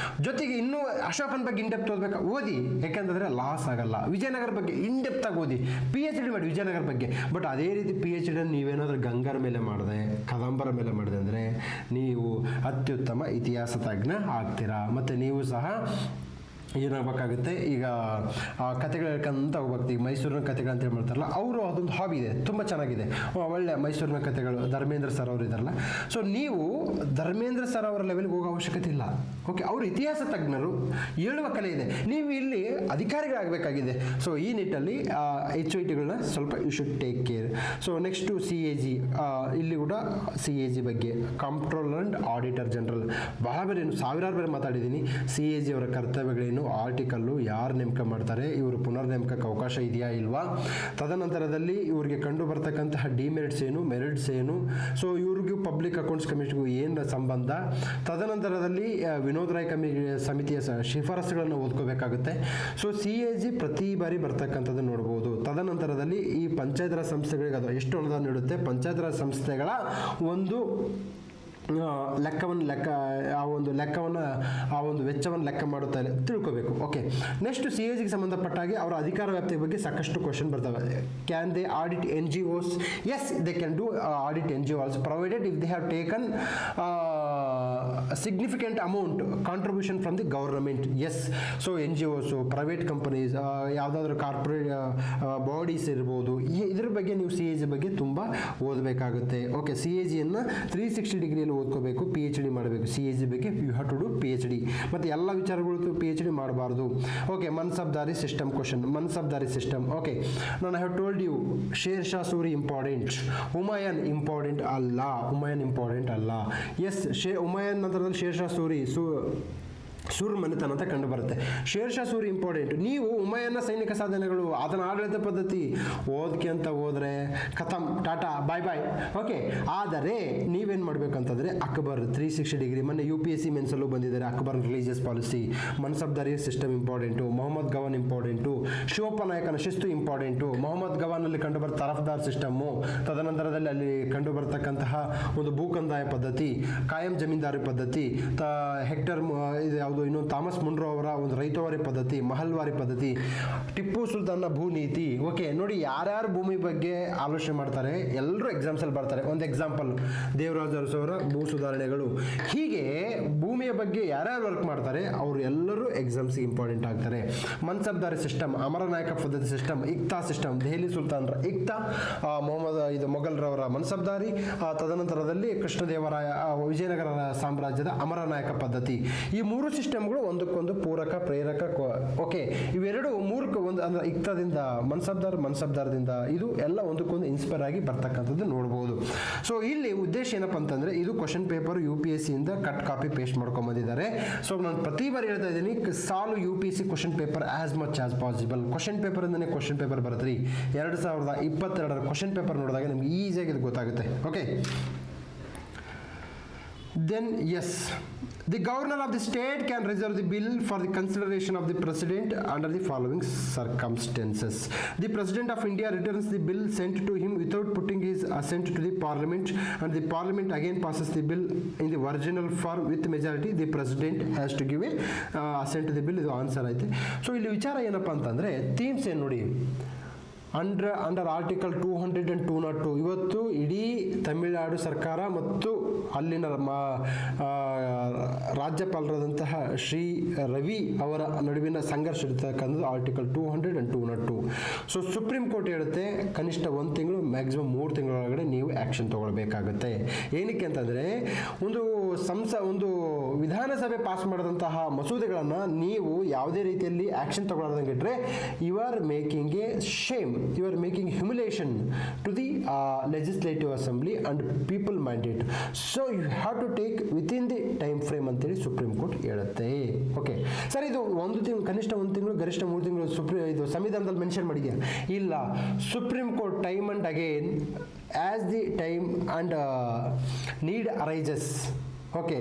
ಜೊತೆಗೆ ಇನ್ನೂ ಅಶೋಕನ ಬಗ್ಗೆ ಇನ್ಡೆಪ್ತ್ ಓದಬೇಕಾ ಓದಿ, ಯಾಕೆಂತಂದರೆ ಲಾಸ್ ಆಗಲ್ಲ. ವಿಜಯನಗರ ಬಗ್ಗೆ ಇನ್ಡೆಪ್ತ್ ಆಗಿ ಓದಿ, PhD ಮಾಡಿ ವಿಜಯನಗರ ಬಗ್ಗೆ. ಬಟ್ ಅದೇ ರೀತಿ PhD ನೀವೇನಾದರೂ ಗಂಗರ ಮೇಲೆ ಮಾಡಿದೆ, ಕದಂಬರ ಮೇಲೆ ಮಾಡಿದೆ ಅಂದರೆ ನೀವು ಅತ್ಯುತ್ತಮ ಇತಿಹಾಸ ತಜ್ಞ ಆಗ್ತೀರಾ. ಮತ್ತು ನೀವು ಸಹ ಏನಾಗಬೇಕಾಗುತ್ತೆ, ಈಗ ಕತೆಗಳು ಹೇಳ್ಕೊಂತ ಹೋಗ್ಬೇಕು. ಈಗ ಮೈಸೂರಿನ ಕತೆಗಳು ಅಂತೇಳಿ ಮಾಡ್ತಾರಲ್ಲ, ಅವರು ಅದೊಂದು ಹಾಬಿ ಇದೆ, ತುಂಬ ಚೆನ್ನಾಗಿದೆ, ಒಳ್ಳೆ ಮೈಸೂರಿನ ಕತೆಗಳು. ಧರ್ಮೇಂದ್ರ ಸರ್ ಅವರು ಇದ್ದಾರಲ್ಲ, ಸೊ ನೀವು ಧರ್ಮೇಂದ್ರ ಸರ್ ಅವರ ಲೆವೆಲ್ಗೆ ಹೋಗೋ ಅವಶ್ಯಕತೆ ಇಲ್ಲ. ಓಕೆ, ಅವರು ಇತಿಹಾಸ ತಜ್ಞರು, ಹೇಳುವ ಕಲೆ ಇದೆ. ನೀವು ಇಲ್ಲಿ ಅಧಿಕಾರಿಗಳಾಗಬೇಕಾಗಿದೆ. ಸೊ ಈ ನಿಟ್ಟಲ್ಲಿ HOITಗಳನ್ನ ಸ್ವಲ್ಪ you should take care. So next CAG, ಇಲ್ಲಿ ಕೂಡ CAG ಬಗ್ಗೆ, ಕಂಟ್ರೋಲರ್ ಆ್ಯಂಡ್ ಆಡಿಟರ್ ಜನರಲ್, ಬಹಳ ಬೇರೆ ಸಾವಿರಾರು ಬೇರೆ ಮಾತಾಡಿದ್ದೀನಿ. CAG ಅವರ ಕರ್ತವ್ಯಗಳೇನು, ಆರ್ಟಿಕಲ್ಲು ಯಾರು ನೇಮಕ ಮಾಡ್ತಾರೆ, ಇವರು ಪುನರ್ ನೇಮಕಕ್ಕೆ ಅವಕಾಶ ಇದೆಯಾ ಇಲ್ವಾ, ತದನಂತರದಲ್ಲಿ ಇವರಿಗೆ ಕಂಡು ಬರ್ತಕ್ಕಂತಹ ಡಿಮೆರಿಟ್ಸ್ ಏನು, ಮೆರಿಟ್ಸ್ ಏನು, ಸೊ ಇವ್ರಿಗೂ ಪಬ್ಲಿಕ್ ಅಕೌಂಟ್ಸ್ ಕಮಿಟಿಗೂ ಏನು ಸಂಬಂಧ, ತದನಂತರದಲ್ಲಿ ವಿನೋದ್ ರಾಯ್ ಸಮಿತಿಯ ಶಿಫಾರಸುಗಳನ್ನು ಓದ್ಕೋಬೇಕಾಗುತ್ತೆ. ಸೊ CAG ಪ್ರತಿ ಬಾರಿ ಬರ್ತಕ್ಕಂಥದ್ದು ನೋಡ್ಬೋದು. ತದನಂತರದಲ್ಲಿ ಈ ಪಂಚಾಯತ್ ರಾಜ್ ಸಂಸ್ಥೆಗಳಿಗೆ ಅದು ಎಷ್ಟು ಅನುದಾನ ನೀಡುತ್ತೆ, ಪಂಚಾಯತ್ ರಾಜ್ ಸಂಸ್ಥೆಗಳ ಒಂದು ಆ ಒಂದು ವೆಚ್ಚವನ್ನು ಲೆಕ್ಕ ಮಾಡುತ್ತಾ ತಿಳ್ಕೋಬೇಕು. ಓಕೆ, ನೆಕ್ಸ್ಟ್ CAGಗೆ ಸಂಬಂಧಪಟ್ಟ ಹಾಗೆ ಅವರ ಅಧಿಕಾರ ವ್ಯಾಪ್ತಿಯ ಬಗ್ಗೆ ಸಾಕಷ್ಟು ಕ್ವಶನ್ ಬರ್ತವೆ. Can they audit NGOs? Yes, they can do audit NGO also, provided if they have taken significant amount contribution from the government. Yes, so NGOs, private companies, ಯಾವುದಾದ್ರೂ ಕಾರ್ಪೊರೇಟ್ ಬಾಡೀಸ್ ಇರ್ಬೋದು, ಇದ್ರ ಬಗ್ಗೆ ನೀವು CAG ಬಗ್ಗೆ ತುಂಬ ಓದಬೇಕಾಗುತ್ತೆ. ಓಕೆ, CAGಯನ್ನು 360 ಡಿಗ್ರಿಯಲ್ಲಿ ಓದ್ಕೋಬೇಕು, PhD ಮಾಡಬೇಕು. CAG ಬಗ್ಗೆ you have to do PhD. ಮತ್ತು ಎಲ್ಲ ವಿಚಾರಗಳು PhD ಮಾಡಬಾರ್ದು. Okay, Mansabdari system question, Mansabdari system. Okay, ನಾನು have told you Sher Shah Suri important, Humayun important ಅಲ್ಲ, ಹುಮಾಯನ್ ಇಂಪಾರ್ಟೆಂಟ್ ಅಲ್ಲ. ಎಸ್, ಹುಮಾಯನ್ ನಂತರದಲ್ಲಿ ಶೇರ್ ಶಾ ಸೂರಿ ಸೂರ್ ಮನೆತನ ಅಂತ ಕಂಡು ಬರುತ್ತೆ. ಶೇರ್ ಶಾ ಸೂರಿ ಇಂಪಾರ್ಟೆಂಟ್. ನೀವು ಹುಮಾಯನ್ನ ಸೈನಿಕ ಸಾಧನೆಗಳು, ಅದನ್ನ ಆಡಳಿತ ಪದ್ಧತಿ ಓದಕ್ಕೆ ಅಂತ ಹೋದ್ರೆ ಖತಮ್, ಟಾಟಾ, ಬಾಯ್ ಬಾಯ್. ಓಕೆ, ಆದರೆ ನೀವೇನು ಮಾಡಬೇಕಂತಂದರೆ ಅಕ್ಬರ್ 360 ಡಿಗ್ರಿ, ಮೊನ್ನೆ UPSC ಮೆನ್ಸಲ್ಲೂ ಬಂದಿದ್ದಾರೆ. Akbar religious policy, Mansabdari system important, Mohammad Gawan important, ಶಿವಪ್ಪನಾಯಕನ ಶಿಸ್ತು ಇಂಪಾರ್ಟೆಂಟು, ಮೊಹಮ್ಮದ್ ಗವಾನಲ್ಲಿ ಕಂಡುಬರ ತರಫ್ದಾರ್ ಸಿಸ್ಟಮ್ಮು, ತದನಂತರದಲ್ಲಿ ಅಲ್ಲಿ ಕಂಡು ಬರ್ತಕ್ಕಂತಹ ಒಂದು ಭೂಕಂದಾಯ ಪದ್ಧತಿ, ಕಾಯಂ ಜಮೀನ್ದಾರಿ ಪದ್ಧತಿ, ಹೆಕ್ಟರ್ ಇದು ಯಾವುದು, ಇನ್ನೊಂದು ಥಾಮಸ್ ಮುನ್ರೋ ಅವರ ಒಂದು ರೈತವಾರಿ ಪದ್ಧತಿ, ಮಹಲ್ವಾರಿ ಪದ್ಧತಿ, ಟಿಪ್ಪು ಸುಲ್ತಾನ್ನ ಭೂನೀತಿ. ಓಕೆ, ನೋಡಿ ಯಾರ್ಯಾರು ಭೂಮಿ ಬಗ್ಗೆ ಆಲೋಚನೆ ಮಾಡ್ತಾರೆ ಎಲ್ಲರೂ ಎಕ್ಸಾಮ್ಸಲ್ಲಿ ಬರ್ತಾರೆ. ಒಂದು ಎಕ್ಸಾಂಪಲ್ ದೇವರಾಜ ಅರಸು ಅವರ ಭೂ ಸುಧಾರಣೆಗಳು. ಹೀಗೆ ಭೂಮಿಯ ಬಗ್ಗೆ ಯಾರ್ಯಾರು ವರ್ಕ್ ಮಾಡ್ತಾರೆ ಅವರು ಎಲ್ಲರೂ ಎಕ್ಸಾಮ್ಸ್ಗೆ ಇಂಪಾರ್ಟೆಂಟ್ ಆಗ್ತಾರೆ. ಮನ್ಸಬ್ದಾರಿ ಸಿಸ್ಟಮ್, ಅಮರನಾಯಕ ಪದ್ಧತಿ ಸಿಸ್ಟಮ್, ಇಕ್ತಾ ಸಿಸ್ಟಮ್, ದೆಹಲಿ ಸುಲ್ತಾನರ ಇಕ್ತಾ, ಮೊಘಲರವರ ಮನ್ಸಬ್ದಾರಿ, ತದನಂತರದಲ್ಲಿ ಕೃಷ್ಣದೇವರಾಯ ವಿಜಯನಗರ ಸಾಮ್ರಾಜ್ಯದ ಅಮರನಾಯಕ ಪದ್ಧತಿ. ಈ ಮೂರು ಸಿಸ್ಟಮ್ಗಳು ಒಂದಕ್ಕೊಂದು ಪೂರಕ ಪ್ರೇರಕ. ಓಕೆ, ಇವೆರಡು ಮೂರಕ್ಕೆ ಒಂದು ಅಂದ್ರೆ ಇಕ್ತಾದಿಂದ ಮನ್ಸಬ್ದಾರದಿಂದ ಇದು ಎಲ್ಲ ಒಂದಕ್ಕೊಂದು ಇನ್ಸ್ಪೈರ್ ಆಗಿ ಬರ್ತಕ್ಕಂಥದ್ದು ನೋಡ್ಬೋದು. ಸೊ ಇಲ್ಲಿ ಉದ್ದೇಶ ಏನಪ್ಪ ಅಂತಂದ್ರೆ ಇದು ಕ್ವಶನ್ ಪೇಪರ್ UPSC ಇಂದ ಕಟ್ ಕಾಪಿ ಪೇಸ್ಟ್ ಮಾಡ್ಕೊಂಡ್ ಬಂದಿದ್ದಾರೆ. ಸೊ ನಾನು ಪ್ರತಿ ಬಾರಿ ಹೇಳ್ತಾ ಇದ್ದೀನಿ, solve UPSC question paper as much as possible. Question paper ಇಂದನೇ ಕ್ವಶನ್ ಪೇಪರ್ ಬರುತ್ತೆ. 2022 ಕ್ವಶನ್ ಪೇಪರ್ ನೋಡಿದಾಗ ನಿಮ್ಗೆ ಈಸಿಯಾಗಿ ಇದು ಗೊತ್ತಾಗುತ್ತೆ. Okay, then yes, the governor of the state can reserve the bill for the consideration of the president under the following circumstances. The president of India returns the bill sent to him without putting his assent to the parliament, and the parliament again passes the bill in the original form with majority. The president has to give a assent to the bill. ಇದು ಆನ್ಸರ್ ಐತೆ. ಸೊ ಇಲ್ಲಿ ವಿಚಾರ ಏನಪ್ಪ ಅಂತಂದರೆ ಥೀಮ್ಸ್ ಏನು ನೋಡಿ, ಅಂಡರ್ ಆರ್ಟಿಕಲ್ 200 and 202 ಇವತ್ತು ಇಡೀ ತಮಿಳುನಾಡು ಸರ್ಕಾರ ಮತ್ತು ಅಲ್ಲಿನ ರಾಜ್ಯಪಾಲರಾದಂತಹ ಶ್ರೀ ರವಿ ಅವರ ನಡುವಿನ ಸಂಘರ್ಷ ಇರ್ತಕ್ಕಂಥದ್ದು article 200 and 202. So supreme court ಹೇಳುತ್ತೆ ಕನಿಷ್ಠ 1 ತಿಂಗಳು ಮ್ಯಾಕ್ಸಿಮಮ್ 3 ತಿಂಗಳೊಳಗಡೆ ನೀವು ಆ್ಯಕ್ಷನ್ ತಗೊಳ್ಬೇಕಾಗುತ್ತೆ. ಏನಕ್ಕೆ ಅಂತಂದರೆ ಒಂದು ವಿಧಾನಸಭೆ ಪಾಸ್ ಮಾಡಿದಂತಹ ಮಸೂದೆಗಳನ್ನು ನೀವು ಯಾವುದೇ ರೀತಿಯಲ್ಲಿ ಆ್ಯಕ್ಷನ್ ತಗೊಳ್ಳೋದಂಗೆ ಇಟ್ಟರೆ you are making a shame, you are making humiliation to the legislative assembly and people mandate. So you have to take within the time frame ಅಂತೇಳಿ ಸುಪ್ರೀಂ ಕೋರ್ಟ್ ಹೇಳುತ್ತೆ. ಓಕೆ ಸರ್, ಇದು 1 ತಿಂಗಳು ಕನಿಷ್ಠ 1 ತಿಂಗಳು ಗರಿಷ್ಠ 3 ತಿಂಗಳು ಇದು ಸಂವಿಧಾನದಲ್ಲಿ ಮೆನ್ಷನ್ ಮಾಡಿದ್ಯಾ? ಇಲ್ಲ, supreme court time and again as the time and need arises. Okay,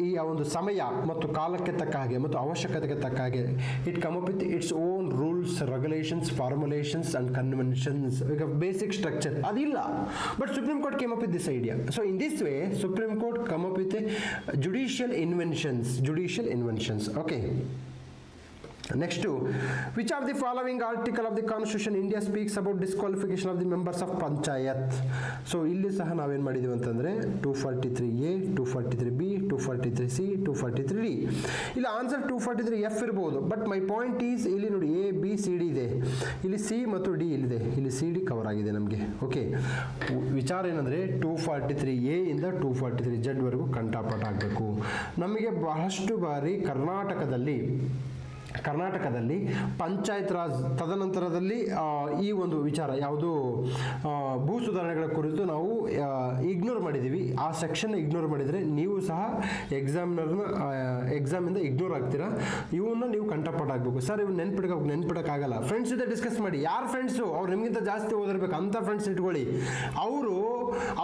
ಈ ಒಂದು ಸಮಯ ಮತ್ತು ಕಾಲಕ್ಕೆ ತಕ್ಕ ಹಾಗೆ ಮತ್ತು ಅವಶ್ಯಕತೆಗೆ ತಕ್ಕ ಹಾಗೆ it come up with its own rules, regulations, formulations and conventions. ಈಗ ಬೇಸಿಕ್ ಸ್ಟ್ರಕ್ಚರ್ ಅದಿಲ್ಲ, but supreme court came up with this idea. So in this way supreme court come up with judicial inventions. Okay, next, which of the following article of the constitution India speaks about disqualification of the members of panchayat? So ಇಲ್ಲಿ ಸಹ ನಾವೇನು ಮಾಡಿದ್ದೀವಿ ಅಂತಂದರೆ 243A, 243B, 243C, 243D. ಇಲ್ಲಿ ಆನ್ಸರ್ 243F ಇರ್ಬೋದು, ಬಟ್ ಮೈ ಪಾಯಿಂಟ್ ಈಸ್ ಇಲ್ಲಿ ನೋಡಿ ABCD ಇದೆ, ಇಲ್ಲಿ C ಮತ್ತು D ಇಲ್ಲಿದೆ, ಇಲ್ಲಿ CD ಕವರ್ ಆಗಿದೆ ನಮಗೆ. ಓಕೆ, ವಿಚಾರ ಏನಂದರೆ 243A ಇಂದ 243Z ವರೆಗೂ ಕಂಠಪಾಠ ಆಗಬೇಕು. ನಮಗೆ ಬಹಳಷ್ಟು ಬಾರಿ ಕರ್ನಾಟಕದಲ್ಲಿ ಪಂಚಾಯತ್ ರಾಜ್ ತದನಂತರದಲ್ಲಿ ಈ ಒಂದು ವಿಚಾರ ಯಾವುದು ಭೂ ಸುಧಾರಣೆಗಳ ಕುರಿತು ನಾವು ಇಗ್ನೋರ್ ಮಾಡಿದ್ದೀವಿ. ಆ ಸೆಕ್ಷನ್ ಇಗ್ನೋರ್ ಮಾಡಿದರೆ ನೀವು ಸಹ ಎಕ್ಸಾಮಿಂದ ಇಗ್ನೋರ್ ಆಗ್ತೀರಾ. ಇವನ್ನ ನೀವು ಕಂಠಪಾಠ ಆಗಬೇಕು. ಸರ್ ಇವ್ನು ನೆನ್ಪಿಡೋಕ್ಕಾಗಲ್ಲ. ಫ್ರೆಂಡ್ಸ್ ಜೊತೆ ಡಿಸ್ಕಸ್ ಮಾಡಿ. ಯಾರು ಫ್ರೆಂಡ್ಸು? ಅವ್ರು ನಿಮಗಿಂತ ಜಾಸ್ತಿ ಓದಿರ್ಬೇಕು ಅಂಥ ಫ್ರೆಂಡ್ಸ್ ಇಟ್ಕೊಳ್ಳಿ.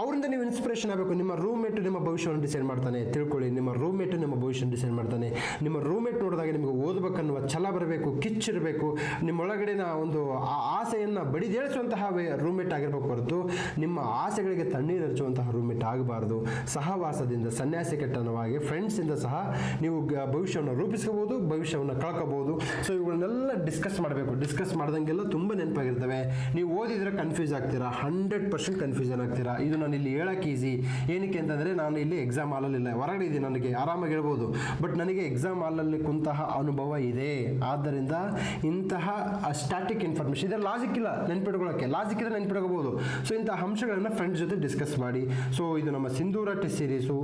ಅವರಿಂದ ನೀವು ಇನ್ಸ್ಪಿರೇಷನ್ ಆಗಬೇಕು. ನಿಮ್ಮ ರೂಮ್ಮೇಟ್ ನಿಮ್ಮ ಭವಿಷ್ಯವನ್ನು ಡಿಸೈಡ್ ಮಾಡ್ತಾನೆ, ತಿಳ್ಕೊಳ್ಳಿ. ನಿಮ್ಮ ರೂಮ್ಮೇಟ್ ನಿಮ್ಮ ಭವಿಷ್ಯವನ್ನು ಡಿಸೈಡ್ ಮಾಡ್ತಾನೆ. ನಿಮ್ಮ ರೂಮ್ಮೇಟ್ ನೋಡಿದಾಗ ನಿಮಗೆ ಓದಬೇಕನ್ನುವ ಛಲ ಬರಬೇಕು, ಕಿಚ್ಚಿರಬೇಕು. ನಿಮ್ಮೊಳಗಡೆನ ಒಂದು ಆಸೆಯನ್ನು ಬಡಿದೇಳಿಸುವಂತಹ ರೂಮ್ಮೇಟ್ ಆಗಿರ್ಬೇಕು ಹೊರತು ನಿಮ್ಮ ಆಸೆಗಳಿಗೆ ತಣ್ಣೀರು ಹಚ್ಚುವಂತಹ ರೂಮ್ಮೇಟ್ ಆಗಬಾರ್ದು. ಸಹವಾಸದಿಂದ ಸನ್ಯಾಸಿ ಕೆಟ್ಟನವಾಗಿ ಫ್ರೆಂಡ್ಸಿಂದ ಸಹ ನೀವು ಭವಿಷ್ಯವನ್ನು ರೂಪಿಸ್ಕೋಬೋದು, ಭವಿಷ್ಯವನ್ನು ಕಳ್ಕೋಬೋದು. ಸೊ ಇವುಗಳನ್ನೆಲ್ಲ ಡಿಸ್ಕಸ್ ಮಾಡಬೇಕು. ಡಿಸ್ಕಸ್ ಮಾಡ್ದಂಗೆಲ್ಲ ತುಂಬ ನೆನಪಾಗಿರ್ತವೆ. ನೀವು ಓದಿದ್ರೆ ಕನ್ಫ್ಯೂಸ್ ಆಗ್ತೀರಾ, 100% ಕನ್ಫ್ಯೂಷನ್ ಆಗ್ತೀರಾ. ಇದು ನಾನು ಇಲ್ಲಿ ಹೇಳಕ್ಕೆ ಈಸಿ. ಏನಕ್ಕೆ ಅಂತಂದರೆ ನಾನು ಇಲ್ಲಿ ಎಕ್ಸಾಮ್ ಹಾಲಲ್ಲಿಲ್ಲ, ಹೊರಗಡೆ ಇದ್ದೀನಿ, ನನಗೆ ಆರಾಮಾಗಿ ಹೇಳ್ಬೋದು. ಬಟ್ ನನಗೆ ಎಕ್ಸಾಮ್ ಹಾಲಲ್ಲಿ ಕುಂತಹ ಅನುಭವ ಇದೆ. ಆದ್ದರಿಂದ ಇಂತಹ ಸ್ಟ್ಯಾಟಿಕ್ ಇನ್ಫಾರ್ಮೇಷನ್ ಇದೆ, ಲಾಜಿಕ್ ಇಲ್ಲ ನೆನ್ಪಿಟ್ಕೊಳ್ಳೋಕ್ಕೆ. ಲಾಜಿಕ್ ಇದ್ರೆ ನೆನ್ಪಿಟ್ಕೋಬಹುದು. ಸೊ ಇಂತಹ ಅಂಶಗಳನ್ನು ಫ್ರೆಂಡ್ಸ್ ಜೊತೆ ಡಿಸ್ಕಸ್ ಮಾಡಿ. ಸೊ ಇದು ನಮ್ಮ ಸಿಂಧೂರ ಟೆಸ್ಟ್ ಸೀರೀಸು,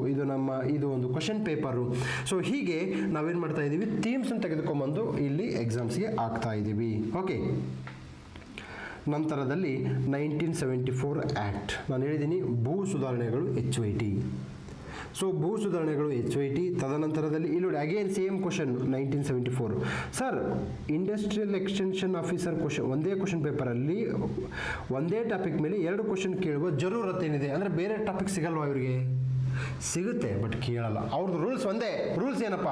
ಇದು ಒಂದು ಕ್ವಶನ್ ಪೇಪರು. ಸೊ ಹೀಗೆ ನಾವೇನು ಮಾಡ್ತಾ ಇದ್ದೀವಿ, ಥೀಮ್ಸನ್ನು ತೆಗೆದುಕೊಂಡ್ಬಂದು ಇಲ್ಲಿ ಎಕ್ಸಾಮ್ಸ್ಗೆ ಆಗ್ತಾ ಇದ್ದೀವಿ. ಓಕೆ, ನಂತರದಲ್ಲಿ 1974 ಆ್ಯಕ್ಟ್ ನಾನು ಹೇಳಿದ್ದೀನಿ, ಭೂ ಸುಧಾರಣೆಗಳು HYT. ಸೊ ಭೂ ಸುಧಾರಣೆಗಳು HYT. ತದನಂತರದಲ್ಲಿ ಇಲ್ಲಿ ನೋಡಿ again same question 1974. Sir industrial extension officer question, ಒಂದೇ ಕ್ವಶನ್ ಪೇಪರಲ್ಲಿ ಒಂದೇ ಟಾಪಿಕ್ ಮೇಲೆ 2 ಕ್ವಶನ್ ಕೇಳುವ ಜರೂರತ್ ಏನಿದೆ? ಅಂದರೆ ಬೇರೆ ಟಾಪಿಕ್ ಸಿಗಲ್ವಾ ಇವರಿಗೆ? ಸಿಗುತ್ತೆ, ಬಟ್ ಕೇಳಲ್ಲ. ಅವ್ರದ್ದು ರೂಲ್ಸ್ ಒಂದೇ. ರೂಲ್ಸ್ ಏನಪ್ಪ?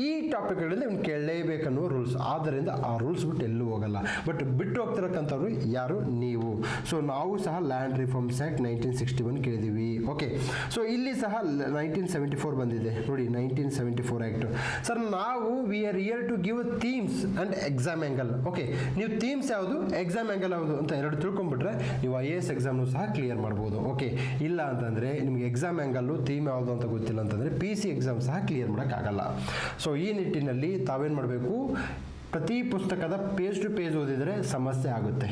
ಈ ಟಾಪಿಕ್ಗಳಿಂದ ಇವ್ನು ಕೇಳಲೇಬೇಕನ್ನುವ ರೂಲ್ಸ್. ಆದ್ದರಿಂದ ಆ ರೂಲ್ಸ್ ಬಿಟ್ಟು ಎಲ್ಲೂ ಹೋಗಲ್ಲ. ಬಟ್ ಬಿಟ್ಟು ಹೋಗ್ತಿರಕ್ಕಂಥವ್ರು ಯಾರು? ನೀವು. ಸೊ ನಾವು ಸಹ ಲ್ಯಾಂಡ್ ರಿಫಾರ್ಮ್ಸ್ ಆ್ಯಕ್ಟ್ 1961 ಕೇಳಿದ್ದೀವಿ. ಓಕೆ, ಸೊ ಇಲ್ಲಿ ಸಹ 1974 ಬಂದಿದೆ ನೋಡಿ, 1974 ಆ್ಯಕ್ಟ್. ಸರ್ ನಾವು we are here to give themes and exam angle. Okay, ನೀವು ಥೀಮ್ಸ್ ಯಾವುದು, ಎಕ್ಸಾಮ್ ಆ್ಯಂಗಲ್ ಯಾವುದು ಅಂತ ಎರಡು ತಿಳ್ಕೊಂಡ್ಬಿಟ್ರೆ ನೀವು IAS ಎಕ್ಸಾಮ್ನು ಸಹ ಕ್ಲಿಯರ್ ಮಾಡ್ಬೋದು. ಓಕೆ, ಇಲ್ಲ ಅಂತಂದರೆ ನಿಮಗೆ ಎಕ್ಸಾಮ್ ಆ್ಯಂಗಲ್ಲು ಥೀಮ್ ಯಾವುದು ಅಂತ ಗೊತ್ತಿಲ್ಲ ಅಂತಂದರೆ PC ಎಕ್ಸಾಮ್ ಸಹ ಕ್ಲಿಯರ್ ಮಾಡೋಕ್ಕಾಗಲ್ಲ. ಸೊ ಈ ನಿಟ್ಟಿನಲ್ಲಿ ತಾವೇನು ಮಾಡಬೇಕು, ಪ್ರತಿ ಪುಸ್ತಕದ ಪೇಜ್ ಟು ಪೇಜ್ ಓದಿದರೆ ಸಮಸ್ಯೆ ಆಗುತ್ತೆ.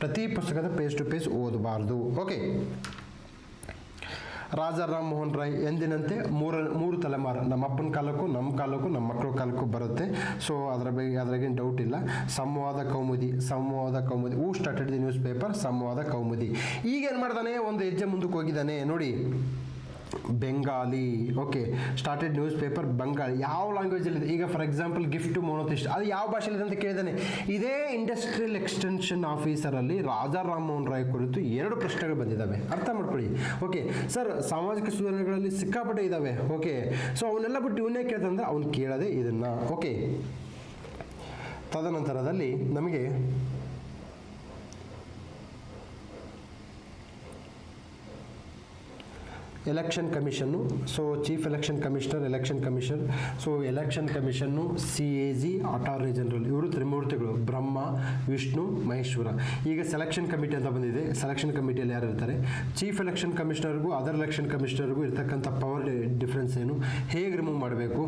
ಪ್ರತಿ ಪುಸ್ತಕದ ಪೇಜ್ ಟು ಪೇಜ್ ಓದಬಾರ್ದು. ಓಕೆ, ರಾಜಾ ರಾಮ್ ಮೋಹನ್ ರಾಯ್ ಎಂದಿನಂತೆ ಮೂರು ತಲೆಮಾರು, ನಮ್ಮ ಅಪ್ಪನ ಕಾಲಕ್ಕೂ ನಮ್ಮ ಕಾಲಕ್ಕೂ ನಮ್ಮ ಮಕ್ಕಳ ಕಾಲಕ್ಕೂ ಬರುತ್ತೆ. ಸೊ ಅದ್ರಾಗೇನು ಡೌಟ್ ಇಲ್ಲ. Samvad Kaumudi who started the news paper? Samvad Kaumudi. ಈಗೇನು ಮಾಡ್ತಾನೆ, ಒಂದು ಹೆಜ್ಜೆ ಮುಂದಕ್ಕೆ ಹೋಗಿದ್ದಾನೆ ನೋಡಿ, Bengali. Okay, started news paper Bengali. ಯಾವ ಲ್ಯಾಂಗ್ವೇಜಲ್ಲಿದೆ? ಈಗ ಫಾರ್ ಎಕ್ಸಾಂಪಲ್ ಗಿಫ್ಟ್ ಮೊನೋಥಿಸ್ಟ್, ಅದು ಯಾವ ಭಾಷೆಯಲ್ಲಿದೆ ಅಂತ ಕೇಳಿದಾನೆ. ಇದೇ ಇಂಡಸ್ಟ್ರಿಯಲ್ ಎಕ್ಸ್ಟೆನ್ಷನ್ ಆಫೀಸರಲ್ಲಿ ರಾಜಾ ರಾಮ್ ಮೋಹನ್ ರಾಯ್ ಕುರಿತು 2 ಪ್ರಶ್ನೆಗಳು ಬಂದಿದ್ದಾವೆ. ಅರ್ಥ ಮಾಡ್ಕೊಳ್ಳಿ. ಓಕೆ ಸರ್, ಸಾಮಾಜಿಕ ಸುಧಾರಣೆಗಳಲ್ಲಿ ಸಿಕ್ಕಾಪಟ್ಟೆ ಇದ್ದಾವೆ. ಓಕೆ, ಸೊ ಅವನ್ನೆಲ್ಲ ಬಿಟ್ಟು ಇವನ್ನೇ ಕೇಳ್ತಂದ್ರೆ ಅವ್ನು ಕೇಳೋದೇ ಇದನ್ನು. ಓಕೆ, ತದನಂತರದಲ್ಲಿ ನಮಗೆ election commission. So chief election commissioner, election commission. So election commission CAG, attorney general, ಇವರು ತ್ರಿಮೂರ್ತಿಗಳು, ಬ್ರಹ್ಮ, ವಿಷ್ಣು, ಮಹೇಶ್ವರ. ಈಗ ಸೆಲೆಕ್ಷನ್ ಕಮಿಟಿ ಅಂತ ಬಂದಿದೆ. ಸೆಲೆಕ್ಷನ್ ಕಮಿಟಿಯಲ್ಲಿ ಯಾರು ಇರ್ತಾರೆ? ಚೀಫ್ ಎಲೆಕ್ಷನ್ ಕಮಿಷನರ್ಗೂ ಅದರ್ ಎಲೆಕ್ಷನ್ ಕಮಿಷನರ್ಗೂ ಇರ್ತಕ್ಕಂಥ ಪವರ್ ಡಿಫ್ರೆನ್ಸ್ ಏನು, ಹೇಗೆ ರಿಮೂವ್ ಮಾಡಬೇಕು.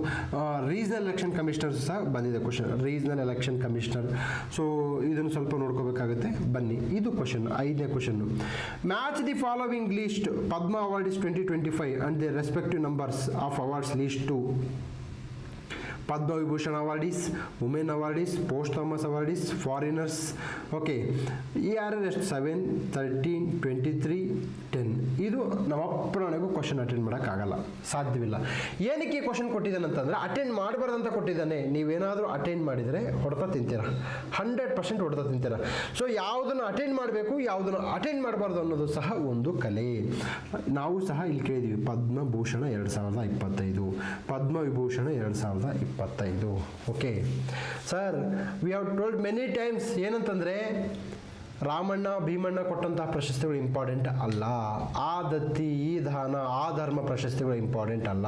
ರೀಜನಲ್ ಎಲೆಕ್ಷನ್ ಕಮಿಷನರ್ ಸಹ ಬಂದಿದೆ question, regional election commissioner. So ಇದನ್ನು ಸ್ವಲ್ಪ ನೋಡ್ಕೋಬೇಕಾಗುತ್ತೆ. ಬನ್ನಿ, ಇದು ಕ್ವಶನ್, 5ನೇ question. Match the following list Padma awards 2025 and their respective numbers of awards list to Padma Vibhushan awardees, women awardees, post Thomas awardees, foreigners. Okay, ERS 7, 13, 23, 10. ಇದು ನಮ್ಮಪ್ಪನಿಗೂ ಕ್ವಶನ್ ಅಟೆಂಡ್ ಮಾಡೋಕ್ಕಾಗಲ್ಲ, ಸಾಧ್ಯವಿಲ್ಲ. ಏನಕ್ಕೆ ಕ್ವಶನ್ ಕೊಟ್ಟಿದ್ದಾನೆ ಅಂತಂದರೆ ಅಟೆಂಡ್ ಮಾಡಬಾರ್ದಂತ ಕೊಟ್ಟಿದ್ದಾನೆ. ನೀವೇನಾದರೂ ಅಟೆಂಡ್ ಮಾಡಿದರೆ ಹೊಡೆತ ತಿಂತೀರಾ, 100% ಹೊಡೆತ ತಿಂತೀರಾ. ಸೊ ಯಾವುದನ್ನು ಅಟೆಂಡ್ ಮಾಡಬೇಕು, ಯಾವುದನ್ನು ಅಟೆಂಡ್ ಮಾಡಬಾರ್ದು ಅನ್ನೋದು ಸಹ ಒಂದು ಕಲೆ. ನಾವು ಸಹ ಇಲ್ಲಿ ಕೇಳಿದ್ದೀವಿ, Padma Bhushan 2025, Padma Vibhushan 2025. Okay sir, we have told many times ಏನಂತಂದರೆ ರಾಮಣ್ಣ ಭೀಮಣ್ಣ ಕೊಟ್ಟಂತಹ ಪ್ರಶಸ್ತಿಗಳು ಇಂಪಾರ್ಟೆಂಟ್ ಅಲ್ಲ, ಆ ದತ್ತಿ, ಈ ದಾನ, ಆ ಧರ್ಮ ಪ್ರಶಸ್ತಿಗಳು ಇಂಪಾರ್ಟೆಂಟ್ ಅಲ್ಲ.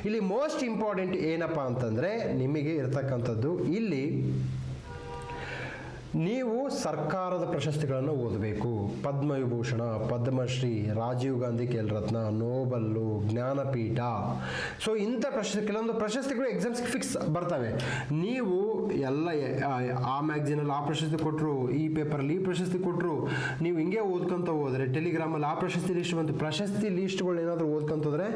ಇಲ್ಲಿ ಮೋಸ್ಟ್ ಇಂಪಾರ್ಟೆಂಟ್ ಏನಪ್ಪ ಅಂತಂದರೆ ನಿಮಗೆ ಇರ್ತಕ್ಕಂಥದ್ದು ಇಲ್ಲಿ ನೀವು ಸರ್ಕಾರದ ಪ್ರಶಸ್ತಿಗಳನ್ನು ಓದಬೇಕು. ಪದ್ಮವಿಭೂಷಣ, ಪದ್ಮಶ್ರೀ, ರಾಜೀವ್ ಗಾಂಧಿ ಖೇಲ್ ರತ್ನ, ನೋಬಲ್ಲು, ಜ್ಞಾನಪೀಠ. ಸೊ ಇಂಥ ಕೆಲವೊಂದು ಪ್ರಶಸ್ತಿಗಳು ಎಕ್ಸಾಮ್ಸ್ಗೆ ಫಿಕ್ಸ್ ಬರ್ತವೆ. ನೀವು ಎಲ್ಲ ಆ ಮ್ಯಾಗ್ಝಿನಲ್ಲಿ ಆ ಪ್ರಶಸ್ತಿ ಕೊಟ್ಟರು, ಈ ಪೇಪರಲ್ಲಿ ಈ ಪ್ರಶಸ್ತಿ ಕೊಟ್ಟರು, ನೀವು ಹಿಂಗೆ ಓದ್ಕೊಂತ ಹೋದರೆ, ಟೆಲಿಗ್ರಾಮಲ್ಲಿ ಆ ಪ್ರಶಸ್ತಿ ಲಿಸ್ಟ್ ಬಂತು, ಪ್ರಶಸ್ತಿ ಲಿಸ್ಟ್ಗಳು ಏನಾದರೂ ಓದ್ಕೊಂತೋದ್ರೆ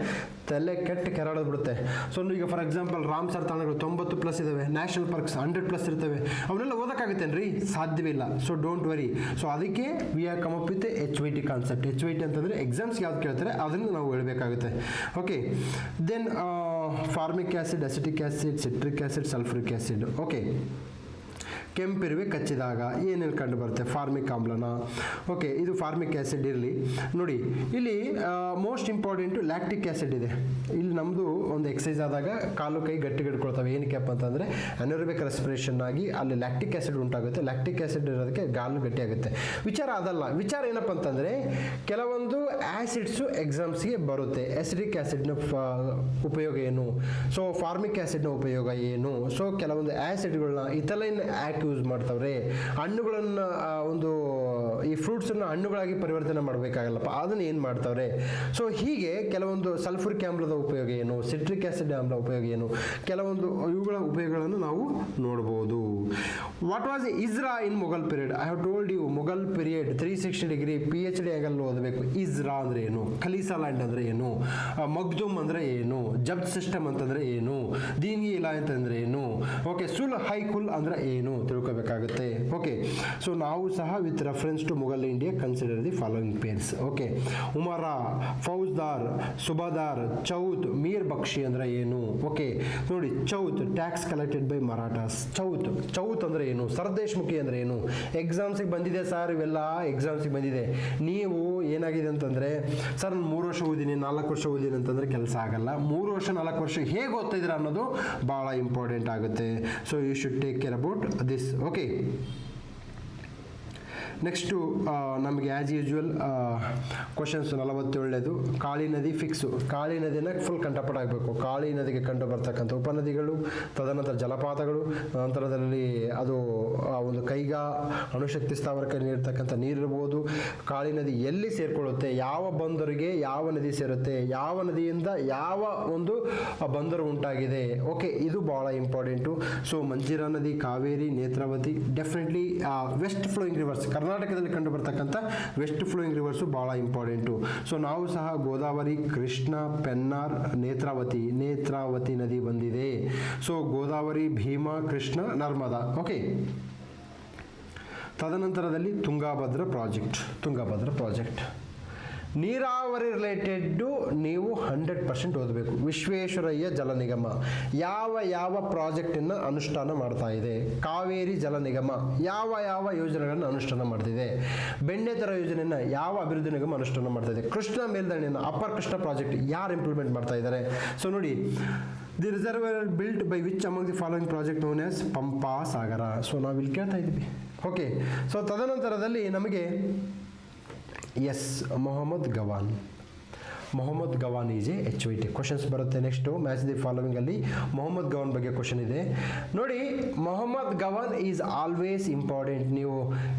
ತಲೆ ಕೆಟ್ಟ ಕೆರಾಡೋದು ಬಿಡುತ್ತೆ. ಸೊ ಈಗ ಫಾರ್ ಎಕ್ಸಾಂಪಲ್ ರಾಮ್ಸರ್ ತಾಣಗಳು 90+ ಇದ್ದಾವೆ, ನ್ಯಾಷನಲ್ ಪಾರ್ಕ್ಸ್ 100+ ಇರ್ತವೆ. ಅವನ್ನೆಲ್ಲ ಓದೋಕ್ಕಾಗುತ್ತೇನ್ರಿ? ಸಾಧ್ಯವಿಲ್ಲ. So don't worry. ಸೊ ಅದಕ್ಕೆ we are come up with HYT concept. HYT ಅಂತಂದರೆ ಎಕ್ಸಾಮ್ಸ್ಗೆ ಯಾವ್ದು ಕೇಳ್ತಾರೆ ಅದನ್ನು ನಾವು ಹೇಳಬೇಕಾಗುತ್ತೆ. Okay, then formic acid, acetic acid, citric acid, sulphuric acid. Okay, ಕೆಂಪಿರುವೆ ಕಚ್ಚಿದಾಗ ಏನೇನು ಕಂಡು ಬರುತ್ತೆ? ಫಾರ್ಮಿಕ್ ಆಮ್ಲನ. ಓಕೆ, ಇದು ಫಾರ್ಮಿಕ್ ಆ್ಯಸಿಡ್ ಇರಲಿ. ನೋಡಿ ಇಲ್ಲಿ ಮೋಸ್ಟ್ ಇಂಪಾರ್ಟೆಂಟು ಲ್ಯಾಕ್ಟಿಕ್ ಆ್ಯಸಿಡ್ ಇದೆ. ಇಲ್ಲಿ ನಮ್ಮದು ಒಂದು ಎಕ್ಸಸೈಸ್ ಆದಾಗ ಕಾಲು ಕೈ ಗಟ್ಟಿಗಿಡ್ಕೊಳ್ತವೆ. ಏನಕ್ಕೆಪ್ಪ ಅಂತಂದರೆ ಅನರೋಬಿಕ್ ರೆಸ್ಪಿರೇಷನ್ ಆಗಿ ಅಲ್ಲಿ ಲ್ಯಾಕ್ಟಿಕ್ ಆ್ಯಸಿಡ್ ಉಂಟಾಗುತ್ತೆ. ಲ್ಯಾಕ್ಟಿಕ್ ಆ್ಯಸಿಡ್ ಇರೋದಕ್ಕೆ ಗಾಲು ಗಟ್ಟಿಯಾಗುತ್ತೆ. ವಿಚಾರ ಅದಲ್ಲ. ವಿಚಾರ ಏನಪ್ಪ ಅಂತಂದರೆ ಕೆಲವೊಂದು ಆ್ಯಸಿಡ್ಸು ಎಕ್ಸಾಮ್ಸ್ಗೆ ಬರುತ್ತೆ. ಎಸಿಡಿಕ್ ಆ್ಯಸಿಡ್ನ ಉಪಯೋಗ ಏನು, ಸೊ ಫಾರ್ಮಿಕ್ ಆ್ಯಸಿಡ್ನ ಉಪಯೋಗ ಏನು, ಸೊ ಕೆಲವೊಂದು ಆ್ಯಸಿಡ್ಗಳನ್ನ ಇಥಲೈನ್ ಆ್ಯಕ್ ಯೂಸ್ ಮಾಡ್ತಾವ್ರೆ. ಹಣ್ಣುಗಳನ್ನು ಒಂದು ಈ ಫ್ರೂಟ್ಸನ್ನು ಹಣ್ಣುಗಳಾಗಿ ಪರಿವರ್ತನೆ ಮಾಡಬೇಕಾಗಲ್ಲಪ್ಪ, ಅದನ್ನು ಏನು ಮಾಡ್ತಾವ್ರೆ. ಸೊ ಹೀಗೆ ಕೆಲವೊಂದು ಸಲ್ಫ್ರಿಕ್ ಆಮ್ಲದ ಉಪಯೋಗ ಏನು, ಸಿಟ್ರಿಕ್ ಆ್ಯಸಿಡ್ ಆಮ್ಲ ಉಪಯೋಗ ಏನು, ಕೆಲವೊಂದು ಇವುಗಳ ಉಪಯೋಗಗಳನ್ನು ನಾವು ನೋಡ್ಬೋದು. What was ijara in Mughal period? I have told you, Mughal period 360 degree PhD angle ಓದಬೇಕು. ಇಜ್ರಾ ಅಂದರೆ ಏನು, ಖಲೀಸಾ ಲ್ಯಾಂಡ್ ಅಂದರೆ ಏನು, ಮಗ್ದುಮ್ ಅಂದರೆ ಏನು, ಜಬ್ತ್ ಸಿಸ್ಟಮ್ ಅಂತಂದರೆ ಏನು, ದೀನ್ಗಿ ಇಲಾ ಅಂತಂದರೆ ಏನು, ಓಕೆ, ಸುಲ್ ಹೈ ಕುಲ್ ಅಂದರೆ ಏನು ತಿಳ್ಕೋಬೇಕಾಗುತ್ತೆ. ಓಕೆ, ಸೊ ನಾವು ಸಹ with reference to Mughal India consider the following pairs. Okay, umara, faujdar, subadar, chauth, Mir Bakshi ಅಂದರೆ ಏನು? ಓಕೆ, ನೋಡಿ chauth tax collected by Marathas. Chauth ಅಂದರೆ ಏನು? ಸರ್ದೇಶ್ಮುಖಿ ಅಂದರೆ ಏನು? ಎಕ್ಸಾಮ್ಸಿಗೆ ಬಂದಿದೆ ಸರ್, ಇವೆಲ್ಲ ಎಕ್ಸಾಮ್ಸಿಗೆ ಬಂದಿದೆ. ನೀವು ಏನಾಗಿದೆ ಅಂತಂದರೆ ಸರ್ 3 ವರ್ಷ ಓದಿನಿ, 4 ವರ್ಷ ಓದಿನಿ ಅಂತಂದರೆ ಕೆಲಸ ಆಗಲ್ಲ. 3 ವರ್ಷ 4 ವರ್ಷ ಹೇಗೆ ಓದ್ತಾ ಇದ್ದೀರಾ ಅನ್ನೋದು ಭಾಳ ಇಂಪಾರ್ಟೆಂಟ್ ಆಗುತ್ತೆ. So you should take care about this. Okay, next ನಮಗೆ ಆ್ಯಸ್ ಯೂಶ್ವಲ್ ಕ್ವಶನ್ಸ್ 47ನೇದು ಕಾಳಿ ನದಿ ಫಿಕ್ಸು. ಕಾಳಿ ನದಿನ ಫುಲ್ ಕಂಠಪಟ ಆಗಬೇಕು. ಕಾಳಿ ನದಿಗೆ ಕಂಡು ಬರ್ತಕ್ಕಂಥ ಉಪನದಿಗಳು, ತದನಂತರ ಜಲಪಾತಗಳು, ನಂತರದಲ್ಲಿ ಅದು ಒಂದು ಕೈಗಾ ಅಣುಶಕ್ತಿ ಸ್ಥಾವರಕ್ಕೆ ನೀಡ್ತಕ್ಕಂಥ ನೀರಿರ್ಬೋದು. ಕಾಳಿ ನದಿ ಎಲ್ಲಿ ಸೇರಿಕೊಳ್ಳುತ್ತೆ, ಯಾವ ಬಂದರಿಗೆ ಯಾವ ನದಿ ಸೇರುತ್ತೆ, ಯಾವ ನದಿಯಿಂದ ಯಾವ ಒಂದು ಬಂದರು ಉಂಟಾಗಿದೆ. ಓಕೆ, ಇದು ಭಾಳ ಇಂಪಾರ್ಟೆಂಟು. ಸೊ ಮಂಜಿರಾ ನದಿ, Kaveri, Netravati, definitely west flowing rivers, ಕರ್ನಾಟಕದಲ್ಲಿ ಕಂಡು ಬರ್ತಕ್ಕಂಥ ವೆಸ್ಟ್ ಫ್ಲೋಯಿಂಗ್ ರಿವರ್ಸು ಭಾಳ ಇಂಪಾರ್ಟೆಂಟು. ಸೊ ನಾವು ಸಹ ಗೋದಾವರಿ, ಕೃಷ್ಣ, ಪೆನ್ನಾರ್, ನೇತ್ರಾವತಿ ನದಿ ಬಂದಿದೆ. ಸೊ ಗೋದಾವರಿ, ಭೀಮಾ, ಕೃಷ್ಣ, ನರ್ಮದಾ. ಓಕೆ, ತದನಂತರದಲ್ಲಿ ತುಂಗಾಭದ್ರಾ ಪ್ರಾಜೆಕ್ಟ್ ನೀರಾವರಿ ರಿಲೇಟೆಡ್ಡು ನೀವು 100% ಓದಬೇಕು. ವಿಶ್ವೇಶ್ವರಯ್ಯ ಜಲ ನಿಗಮ ಯಾವ ಪ್ರಾಜೆಕ್ಟನ್ನು ಅನುಷ್ಠಾನ ಮಾಡ್ತಾ ಇದೆ, ಕಾವೇರಿ ಜಲ ನಿಗಮ ಯಾವ ಯೋಜನೆಗಳನ್ನು ಅನುಷ್ಠಾನ ಮಾಡ್ತಿದೆ, ಬೆಣ್ಣೆತರ ಯೋಜನೆಯನ್ನು ಯಾವ ಅಭಿವೃದ್ಧಿ ನಿಗಮ ಅನುಷ್ಠಾನ ಮಾಡ್ತಾ ಇದೆ, ಕೃಷ್ಣ ಮೇಲ್ದಂಡೆಯನ್ನು ಅಪ್ಪರ್ ಕೃಷ್ಣ ಪ್ರಾಜೆಕ್ಟ್ ಯಾರು ಇಂಪ್ಲಿಮೆಂಟ್ ಮಾಡ್ತಾ ಇದ್ದಾರೆ. ಸೊ ನೋಡಿ, the reservoir built by which among the following project known as Pampa Sagara. So ನಾವು ಇಲ್ಲಿ ಕೇಳ್ತಾ ಇದ್ದೀವಿ. ಓಕೆ, ಸೊ ತದನಂತರದಲ್ಲಿ ನಮಗೆ Mohammad Mohammad Gawan is a HYT. Questions ಬರುತ್ತೆ. ನೆಕ್ಸ್ಟು ಮ್ಯಾಚ್ ದಿ ಫಾಲೋವಿಂಗ್ ಅಲ್ಲಿ ಮೊಹಮ್ಮದ್ ಗವಾನ್ ಬಗ್ಗೆ ಕ್ವಶನ್ ಇದೆ ನೋಡಿ. Mohammad Gawan is always important. ನೀವು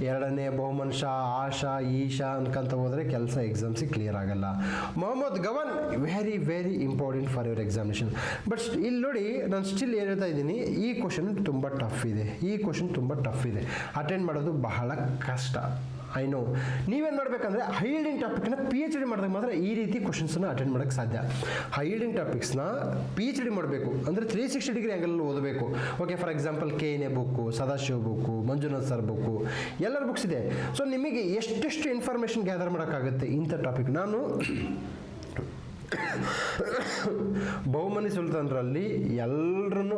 ಎರಡನೇ ಬಹುಮನ್ ಶಾ, ಆಶಾ, ಈಶಾ ಅನ್ಕೊಂತ ಹೋದ್ರೆ ಕೆಲಸ ಎಕ್ಸಾಮ್ಸಿಗೆ ಕ್ಲಿಯರ್ ಆಗಲ್ಲ. Mohammad Gawan very very important for your examination. But ಇಲ್ಲಿ ನೋಡಿ, ನಾನು ಸ್ಟಿಲ್ ಹೇಳ್ತಾ ಇದ್ದೀನಿ, ಈ ಕ್ವಶನ್ ತುಂಬ ಟಫ್ ಇದೆ. ಅಟೆಂಡ್ ಮಾಡೋದು ಬಹಳ ಕಷ್ಟ. I know. ನೀವೇನು ಮಾಡಬೇಕಂದ್ರೆ ಹೈಲ್ಡಿಂಗ್ ಟಾಪಿಕ್ನ PhD ಮಾಡಿದಾಗ ಮಾತ್ರ ಈ ರೀತಿ ಕ್ವಶನ್ಸನ್ನು ಅಟೆಂಡ್ ಮಾಡೋಕ್ಕೆ ಸಾಧ್ಯ. ಹೈಲ್ಡಿಂಗ್ ಟಾಪಿಕ್ಸ್ನ PhD ಮಾಡಬೇಕು ಅಂದರೆ 360 ಡಿಗ್ರಿ ಆ್ಯಂಗಲಲ್ಲಿ ಓದಬೇಕು. Okay, for example KNA book, Sadashiva book, Manjunath sir book, ಎಲ್ಲರ ಬುಕ್ಸ್ ಇದೆ. ಸೊ ನಿಮಗೆ ಎಷ್ಟೆಷ್ಟು ಇನ್ಫಾರ್ಮೇಷನ್ ಗ್ಯಾದರ್ ಮಾಡೋಕ್ಕಾಗುತ್ತೆ ಇಂಥ ಟಾಪಿಕ್. ನಾನು ಬಹುಮನಿ ಸುಲ್ತಾನರಲ್ಲಿ ಎಲ್ಲರನ್ನೂ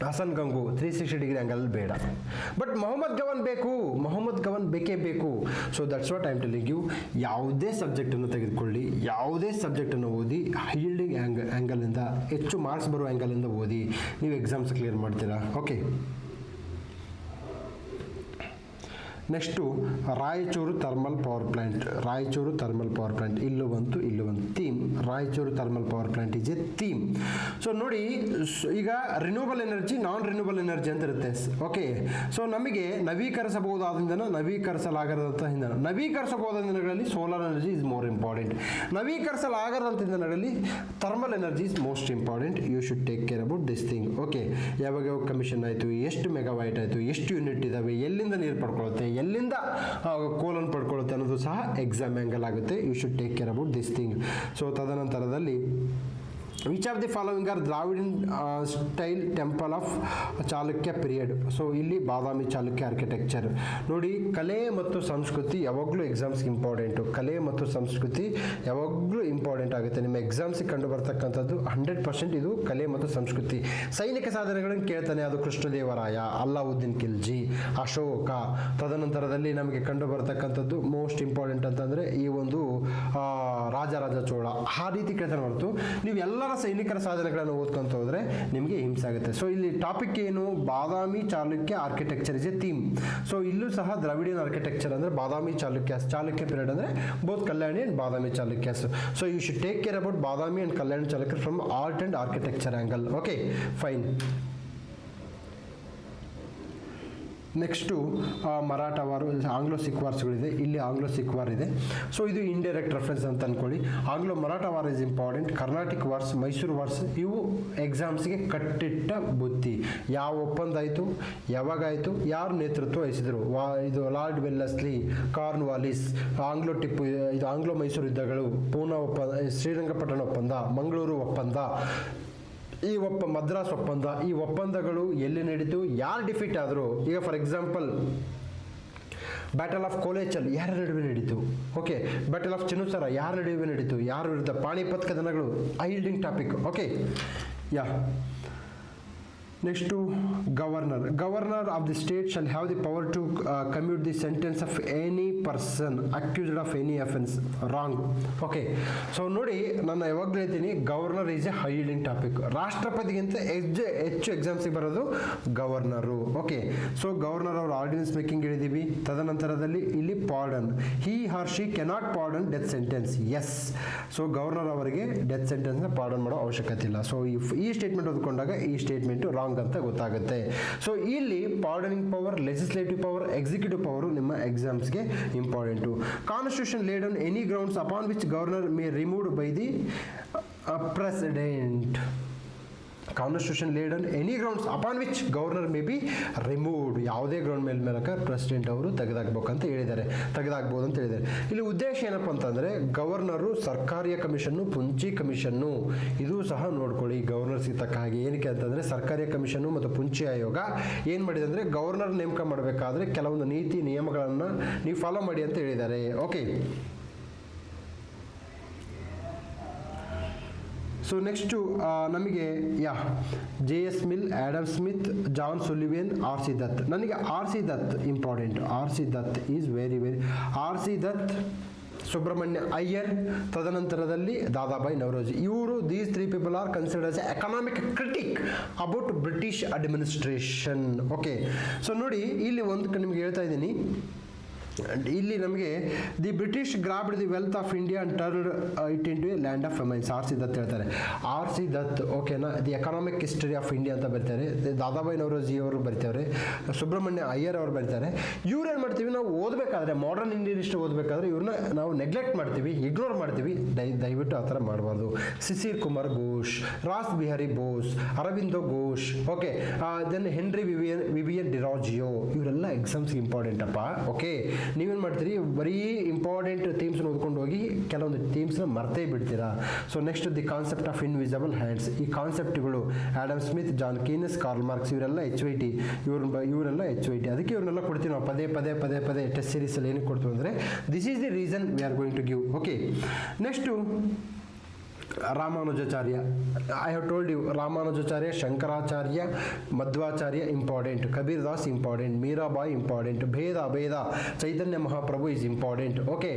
ಹಸನ್ ಗಂಗು 360 ಡಿಗ್ರಿ ಆ್ಯಂಗಲ್ ಬೇಡ. ಬಟ್ ಮೊಹಮ್ಮದ್ ಗವಾನ್ ಬೇಕೇ ಬೇಕು. So that's what I am telling you. ಯಾವುದೇ ಸಬ್ಜೆಕ್ಟನ್ನು ತೆಗೆದುಕೊಳ್ಳಿ, ಯಾವುದೇ ಸಬ್ಜೆಕ್ಟನ್ನು ಓದಿ, ಹೈಲ್ಡಿಂಗ್ ಆ್ಯಂಗಲಿಂದ ಹೆಚ್ಚು ಮಾರ್ಕ್ಸ್ ಬರೋ ಆ್ಯಂಗಲಿಂದ ಓದಿ, ನೀವು ಎಕ್ಸಾಮ್ಸ್ ಕ್ಲಿಯರ್ ಮಾಡ್ತೀರಾ. Okay, next Raichur thermal power plant. ಇಲ್ಲೂ ಬಂತು theme. Raichur thermal power plant is a theme. So ನೋಡಿ, ಈಗ ರಿನ್ಯೂವಬಲ್ ಎನರ್ಜಿ, ನಾನ್ ರಿನ್ಯೂವಬಲ್ ಎನರ್ಜಿ ಅಂತ ಇರುತ್ತೆ. ಓಕೆ, ಸೊ ನಮಗೆ ನವೀಕರಿಸಬಹುದಾದ ಇಂಧನ, ನವೀಕರಿಸಲಾಗದಂಥ ಇಂಧನ. ನವೀಕರಿಸಬಹುದಾದ ಇಂಧನಗಳಲ್ಲಿ solar energy is more important. ನವೀಕರಿಸಲಾಗದಂಥ ಇಂಧನಗಳಲ್ಲಿ thermal energy is most important. You should take care about this thing. Okay, ಯಾವಾಗ ಕಮಿಷನ್ ಆಯಿತು, ಎಷ್ಟು ಮೆಗಾವೈಟ್ ಆಯಿತು, ಎಷ್ಟು ಯೂನಿಟ್ ಇದ್ದಾವೆ, ಎಲ್ಲಿಂದ ನೀರು ಪಡ್ಕೊಳ್ಳುತ್ತೆ, ಎಲ್ಲಿಂದ ಕೋಲನ್ನು ಪಡ್ಕೊಳ್ಳುತ್ತೆ ಅನ್ನೋದು ಸಹ ಎಕ್ಸಾಮ್ ಆ್ಯಂಗಲ್ ಆಗುತ್ತೆ. You should take care about this thing. So ತದನಂತರದಲ್ಲಿ which of the following are Dravidian style temple of Chalukya period. So ಇಲ್ಲಿ ಬಾದಾಮಿ ಚಾಲುಕ್ಯ ಆರ್ಕಿಟೆಕ್ಚರ್ ನೋಡಿ. ಕಲೆ ಮತ್ತು ಸಂಸ್ಕೃತಿ ಯಾವಾಗಲೂ ಎಕ್ಸಾಮ್ಸ್ಗೆ ಇಂಪಾರ್ಟೆಂಟು. ಕಲೆ ಮತ್ತು ಸಂಸ್ಕೃತಿ ಯಾವಾಗಲೂ ಇಂಪಾರ್ಟೆಂಟ್ ಆಗುತ್ತೆ. ನಿಮ್ಮ ಎಕ್ಸಾಮ್ಸಿಗೆ ಕಂಡು ಬರ್ತಕ್ಕಂಥದ್ದು 100% ಇದು ಕಲೆ ಮತ್ತು ಸಂಸ್ಕೃತಿ. ಸೈನಿಕ ಸಾಧನೆಗಳನ್ನು ಕೇಳ್ತಾನೆ, ಅದು ಕೃಷ್ಣದೇವರಾಯ, ಅಲ್ಲಾವುದ್ದೀನ್ ಖಿಲ್ಜಿ, ಅಶೋಕ. ತದನಂತರದಲ್ಲಿ ನಮಗೆ ಕಂಡು ಬರ್ತಕ್ಕಂಥದ್ದು ಮೋಸ್ಟ್ ಇಂಪಾರ್ಟೆಂಟ್ ಅಂತಂದರೆ ಈ ಒಂದು ರಾಜರಾಜ ಚೋಳ. ಆ ರೀತಿ ಕೇಳ್ತಾನೆ ಹೊರತು ನೀವು ಎಲ್ಲರ ಸೈನಿಕರ ಸಾಧನೆಗಳನ್ನು ಓದ್ಕೊಂತ ಹೋದ್ರೆ ನಿಮಗೆ ಹಿಂಸೆ ಆಗುತ್ತೆ. ಸೊ ಇಲ್ಲಿ ಟಾಪಿಕ್ ಏನು, Badami Chalukya architecture is a theme. So ಇಲ್ಲೂ ಸಹ ದ್ರಾವಿಡಿಯನ್ ಆರ್ಕಿಟೆಕ್ಚರ್ ಅಂದರೆ ಬಾದಾಮಿ ಚಾಲುಕ್ಯ ಪೀರಿಯಡ್ ಅಂದರೆ both Kalyani and Badami Chalukyas. So you should take care about Badami and Kalyani Chalukya from art and architecture angle. Okay, fine. Next Maratha war, Anglo Sikh ವಾರ್ಸ್ಗಳಿದೆ. ಇಲ್ಲಿ ಆಂಗ್ಲೋ ಸಿಖ್ ವಾರ್ ಇದೆ. ಸೊ ಇದು ಇಂಡೈರೆಕ್ಟ್ ರೆಫರೆನ್ಸ್ ಅಂತ ಅಂದ್ಕೊಳ್ಳಿ. Anglo Maratha war is important. Carnatic wars, Mysuru wars, ಇವು ಎಕ್ಸಾಮ್ಸ್ಗೆ ಕಟ್ಟಿಟ್ಟ ಬುತ್ತಿ. ಯಾವ ಒಪ್ಪಂದ ಆಯಿತು, ಯಾವಾಗಾಯಿತು, ಯಾರು ನೇತೃತ್ವ ವಹಿಸಿದರು, ಇದು ಲಾರ್ಡ್ ವೆಲ್ಲೆಸ್ಲಿ, ಕಾರ್ನ್ವಾಲಿಸ್, ಇದು ಆಂಗ್ಲೋ ಮೈಸೂರು ಯುದ್ಧಗಳು, ಪೂನಾ ಒಪ್ಪಂದ, ಶ್ರೀರಂಗಪಟ್ಟಣ ಒಪ್ಪಂದ, ಮಂಗಳೂರು ಒಪ್ಪಂದ, ಮದ್ರಾಸ್ ಒಪ್ಪಂದ. ಈ ಒಪ್ಪಂದಗಳು ಎಲ್ಲಿ ನಡೀತು, ಯಾರು ಡಿಫೀಟ್ ಆದರು. ಈಗ ಫಾರ್ ಎಕ್ಸಾಂಪಲ್ ಬ್ಯಾಟಲ್ ಆಫ್ ಕೋಲೇಚಲ್ ಯಾರ ನಡುವೆ ನಡೀತು. ಓಕೆ, ಬ್ಯಾಟಲ್ ಆಫ್ ಚಿನುಸರ ಯಾರ ನಡುವೆ ನಡೀತು, ಯಾರ ವಿರುದ್ಧ. ಪಾಣಿಪತ್ ಕದನಗಳು high yielding topic. Okay, yeah. Next governor of the state shall have the power to commute the sentence of any person accused of any offence. Wrong. Okay, so ನೋಡಿ, ನಾನು ಯಾವಾಗಲೂ ಹೇಳ್ತೀನಿ governor is a high yielding topic. ರಾಷ್ಟ್ರಪತಿಗಿಂತ ಹೆಚ್ಚು ಎಕ್ಸಾಮ್ಸಿಗೆ ಬರೋದು ಗವರ್ನರು. ಓಕೆ, ಸೊ ಗವರ್ನರ್ ಅವರು ಆರ್ಡಿನೆನ್ಸ್ ಮೇಕಿಂಗ್ ಹೇಳಿದ್ದೀವಿ. ತದನಂತರದಲ್ಲಿ ಇಲ್ಲಿ pardon, he or she cannot pardon death sentence. Yes, so governor ಅವರಿಗೆ ಡೆತ್ ಸೆಂಟೆನ್ಸ್ನ ಪಾರ್ಡನ್ ಮಾಡೋ ಅವಶ್ಯಕತೆ ಇಲ್ಲ. ಸೊ ಈ ಸ್ಟೇಟ್ಮೆಂಟ್ ಓದ್ಕೊಂಡಾಗ ಈ ಸ್ಟೇಟ್ಮೆಂಟು ರಾಂಗ್ ಅಂತ ಗೊತ್ತಾಗುತ್ತೆ. ಸೊ ಇಲ್ಲಿ pardoning power, legislative power, executive power ನಿಮ್ಮ ಎಕ್ಸಾಮ್ಸ್ಗೆ important. Constitution laid on any grounds upon which governor may removed by the president. Constitution laid on any grounds upon which governor may be removed. ಯಾವುದೇ ಗ್ರೌಂಡ್ ಮೂಲಕ ಪ್ರೆಸಿಡೆಂಟ್ ಅವರು ತೆಗೆದಾಕ್ಬೇಕಂತ ಹೇಳಿದ್ದಾರೆ, ತೆಗೆದಾಕ್ಬೋದು ಅಂತ ಹೇಳಿದ್ದಾರೆ. ಇಲ್ಲಿ ಉದ್ದೇಶ ಏನಪ್ಪ ಅಂತಂದರೆ ಗವರ್ನರು ಸರ್ಕಾರಿಯ ಕಮಿಷನ್ನು, ಪುಂಚಿ ಕಮಿಷನ್ನು, ಇದು ಸಹ ನೋಡ್ಕೊಳ್ಳಿ ಗವರ್ನರ್ಸ್ಗೆ ತಕ್ಕ ಹಾಗೆ. ಏನಕ್ಕೆ ಅಂತಂದರೆ ಸರ್ಕಾರಿಯ ಕಮಿಷನ್ನು ಮತ್ತು ಪುಂಚಿ ಆಯೋಗ ಏನು ಮಾಡಿದೆ ಅಂದರೆ ಗವರ್ನರ್ ನೇಮಕ ಮಾಡಬೇಕಾದ್ರೆ ಕೆಲವೊಂದು ನೀತಿ ನಿಯಮಗಳನ್ನು ನೀವು ಫಾಲೋ ಮಾಡಿ ಅಂತ ಹೇಳಿದ್ದಾರೆ. ಓಕೆ, ಸೊ ನೆಕ್ಸ್ಟು ನಮಗೆ JS Mill, Adam Smith, John Sullivan, R.C. Dutt. ನನಗೆ R.C. Dutt important. R.C. Dutt is very R.C. Dutt, Subrahmanya Iyer, ತದನಂತರದಲ್ಲಿ ದಾದಾಬಾಯಿ ನವರೋಜಿ. ಇವರು these 3 people are considered as economic critic about British administration. Okay, so ನೋಡಿ ಇಲ್ಲಿ ಒಂದು ನಿಮ್ಗೆ ಹೇಳ್ತಾ ಇದ್ದೀನಿ, ಇಲ್ಲಿ ನಮಗೆ the British grabbed the wealth of India and turned it into a land of famines. R C Dutt ಹೇಳ್ತಾರೆ. ಆರ್ ಸಿ ದತ್ ಓಕೆನಾ, the economic history of India ಅಂತ ಬರ್ತಾರೆ. ದಾದಾಬಾಯಿ ನವರೋಜಿ ಅವರು ಬರೀತಾರೆ, ಸುಬ್ರಹ್ಮಣ್ಯ ಅಯ್ಯರ್ ಅವರು ಬರೀತಾರೆ. ಇವ್ರು ಏನು ಮಾಡ್ತೀವಿ ನಾವು ಓದಬೇಕಾದ್ರೆ, ಮಾಡರ್ನ್ ಇಂಡಿಯನ್ ಹಿಸ್ಟ್ರಿ ಓದಬೇಕಾದ್ರೆ ಇವ್ರನ್ನ ನಾವು ನೆಗ್ಲೆಕ್ಟ್ ಮಾಡ್ತೀವಿ, ಇಗ್ನೋರ್ ಮಾಡ್ತೀವಿ. ದಯವಿಟ್ಟು ಆ ಥರ ಮಾಡಬಾರ್ದು. Sisir Kumar Ghosh, Rash Behari Bose, Aurobindo Ghosh, okay, then Henry Vivian Derozio, ಇವರೆಲ್ಲ ಎಕ್ಸಾಮ್ಸ್ಗೆ ಇಂಪಾರ್ಟೆಂಟ್ ಅಪ್ಪ. ಓಕೆ, ನೀವೇನು ಮಾಡ್ತೀರಿ, ಬರೀ ಇಂಪಾರ್ಟೆಂಟ್ ಥೀಮ್ಸ್ನ ಓದ್ಕೊಂಡು ಹೋಗಿ ಕೆಲವೊಂದು ಥೀಮ್ಸ್ನ ಮರ್ತೇ ಬಿಡ್ತೀರಾ. So next the concept of invisible hands. ಈ ಕಾನ್ಸೆಪ್ಟ್ಗಳು Adam Smith, John Keynes, Karl Marx ಇವರೆಲ್ಲ HYT, ಇವರೆಲ್ಲ HYT. ಅದಕ್ಕೆ ಇವ್ರನ್ನೆಲ್ಲ ಕೊಡ್ತೀವಿ ನಾವು ಪದೇ ಟೆಸ್ಟ್ ಸೀರೀಸಲ್ಲಿ ಏನಕ್ಕೆ ಕೊಡ್ತೀವಿ ಅಂದರೆ this is the reason we are going to give. Okay, next Ramanujacharya. I have told you, Ramanujacharya, Shankaracharya, Madhvacharya important, Kabir Das important, Mirabai important, ಭೇದ Chaitanya Mahaprabhu is important. Okay,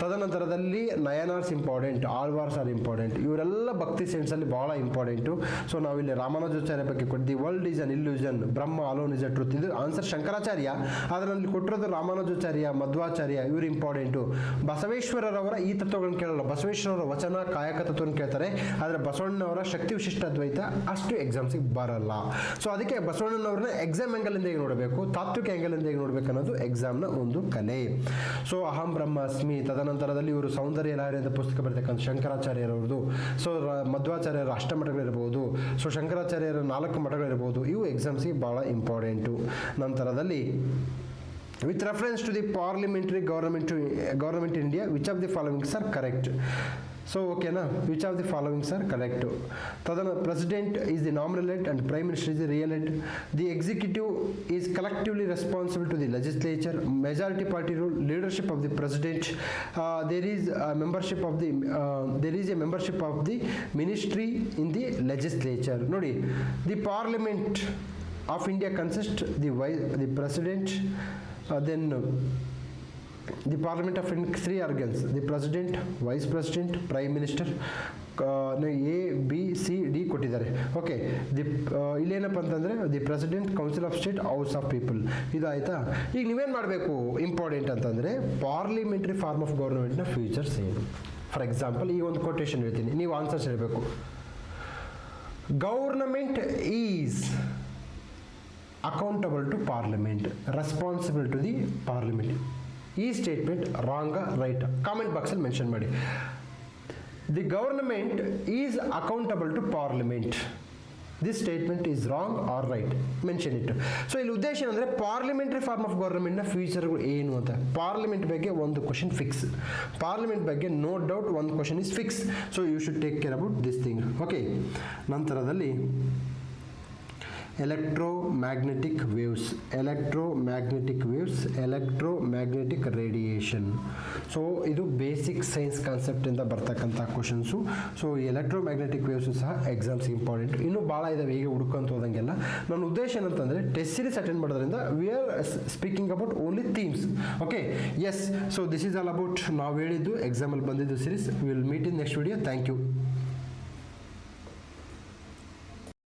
ತದನಂತರದಲ್ಲಿ Nayanars important, Alvars are important. ಇವರೆಲ್ಲ ಭಕ್ತಿ ಸೆನ್ಸಲ್ಲಿ ಭಾಳ ಇಂಪಾರ್ಟೆಂಟು. ಸೊ ನಾವಿಲ್ಲಿ ರಾಮಾನುಜಾಚಾರ್ಯ ಬಗ್ಗೆ ಕೊಟ್ಟು world is an illusion, Brahma alone is a truth, ಇದು ಆನ್ಸರ್ ಶಂಕರಾಚಾರ್ಯ. ಅದರಲ್ಲಿ ಕೊಟ್ಟಿರೋದು ರಾಮಾನುಜಾಚಾರ್ಯ, ಮಧ್ವಾಚಾರ್ಯ, ಇವರು ಇಂಪಾರ್ಟೆಂಟು. ಬಸವೇಶ್ವರರವರ ಈ ತತ್ವಗಳನ್ನು ಕೇಳಲ್ಲ, ಬಸವೇಶ್ವರರ ವಚನ ಕಾಯಕ ತತ್ವವನ್ನು ಕೇಳ್ತಾರೆ. ಆದರೆ ಬಸವಣ್ಣನವರ ಶಕ್ತಿ ವಿಶಿಷ್ಟ ಅದ್ವೈತ ಅಷ್ಟು ಎಕ್ಸಾಮ್ಸಿಗೆ ಬರಲ್ಲ. ಸೊ ಅದಕ್ಕೆ ಬಸವಣ್ಣನವ್ರನ್ನ ಎಕ್ಸಾಮ್ ಆ್ಯಂಗಲಿಂದ ಹೇಗೆ ನೋಡಬೇಕು, ತಾತ್ವಿಕ ಆ್ಯಂಗಲಿಂದ ಹೇಗೆ ನೋಡಬೇಕು ಅನ್ನೋದು ಎಕ್ಸಾಮ್ನ ಒಂದು ಕಲೆ. ಸೊ ಅಹಂ ಬ್ರಹ್ಮಾಸ್ಮಿ, ತದನಂತರದಲ್ಲಿ ಇವರು ಸೌಂದರ್ಯ ಲಹರಿ ಅಂತ ಪುಸ್ತಕ ಬರ್ತಕ್ಕಂಥ ಶಂಕರಾಚಾರ್ಯರವ್ರದ್ದು. ಸೊ ಮಧ್ವಾಚಾರ್ಯರ ಅಷ್ಟಮಠಗಳಿರ್ಬೋದು, ಸೊ ಶಂಕರಾಚಾರ್ಯರ 4 ಮಠಗಳಿರ್ಬೋದು, ಇವು ಎಕ್ಸಾಮ್ಸಿಗೆ ಭಾಳ ಇಂಪಾರ್ಟೆಂಟು. ನಂತರದಲ್ಲಿ with reference to the parliamentary government in India, which of the following are correct? So okay na, which of the following are correct? Tadana, president is the nominal head and prime minister is the real head. The executive is collectively responsible to the legislature. Majority party rule, leadership of the president. There is a membership of the ministry in the legislature. Nodi, the parliament of India consists the president. Then the parliament of India 3 organs: the president, vice president, prime minister. A B C D ಕೊಟ್ಟಿದ್ದಾರೆ. ಓಕೆ, ಇಲ್ಲೇನಪ್ಪ ಅಂತಂದರೆ the president, council of state, house of people. ಇದು ಆಯಿತಾ. ಈಗ ನೀವೇನು ಮಾಡಬೇಕು ಇಂಪಾರ್ಟೆಂಟ್ ಅಂತಂದರೆ ಪಾರ್ಲಿಮೆಂಟ್ರಿ ಫಾರ್ಮ್ ಆಫ್ ಗೌರ್ಮೆಂಟ್ನ ಫ್ಯೂಚರ್ಸ್ ಏನು. ಫಾರ್ ಎಕ್ಸಾಂಪಲ್ ಈಗ ಒಂದು ಕೊಟೇಶನ್ ಹೇಳ್ತೀನಿ, ನೀವು ಆನ್ಸರ್ಸ್ ಹೇಳಬೇಕು. Government is accountable to parliament, responsible to the parliament. ಈ ಸ್ಟೇಟ್ಮೆಂಟ್ ರಾಂಗ ರೈಟ್? ಕಾಮೆಂಟ್ ಬಾಕ್ಸಲ್ಲಿ ಮೆನ್ಷನ್ ಮಾಡಿ. The government is accountable to parliament. This statement is wrong or right? Mention ಇಟ್ಟು. ಸೊ ಇಲ್ಲಿ ಉದ್ದೇಶ ಅಂದರೆ ಪಾರ್ಲಿಮೆಂಟ್ರಿ ಫಾರ್ಮ್ ಆಫ್ ಗೌರ್ಮೆಂಟ್ನ ಫ್ಯೂಚರ್ಗಳು ಏನು ಅಂತ. ಪಾರ್ಲಿಮೆಂಟ್ ಬಗ್ಗೆ ಒಂದು ಕ್ವಶನ್ ಫಿಕ್ಸ್, ಪಾರ್ಲಿಮೆಂಟ್ ಬಗ್ಗೆ ನೋ ಡೌಟ್ ಒಂದು question is fix. So you should take care about this thing. Okay, ನಂತರದಲ್ಲಿ electromagnetic waves, electromagnetic radiation. So ಇದು ಬೇಸಿಕ್ ಸೈನ್ಸ್ ಕಾನ್ಸೆಪ್ಟಿಂದ ಬರ್ತಕ್ಕಂಥ ಕ್ವಶನ್ಸು. ಸೊ ಎಲೆಕ್ಟ್ರೋಮ್ಯಾಗ್ನೆಟಿಕ್ ವೇವ್ಸು ಸಹ ಎಕ್ಸಾಮ್ಸ್ ಇಂಪಾರ್ಟೆಂಟ್. ಇನ್ನೂ ಭಾಳ ಇದಾವೆ, ಹೀಗೆ ಹುಡ್ಕೊಂತ ಹೋದಂಗೆಲ್ಲ. ನನ್ನ ಉದ್ದೇಶ ಏನಂತಂದರೆ ಟೆಸ್ಟ್ ಸೀರೀಸ್ ಅಟೆಂಡ್ ಮಾಡೋದ್ರಿಂದ we are speaking about only themes. Okay, S. So this is all about ನಾವು ಹೇಳಿದ್ದು ಎಕ್ಸಾಮಲ್ಲಿ ಬಂದಿದ್ದು series. Will meet in next video. Thank you.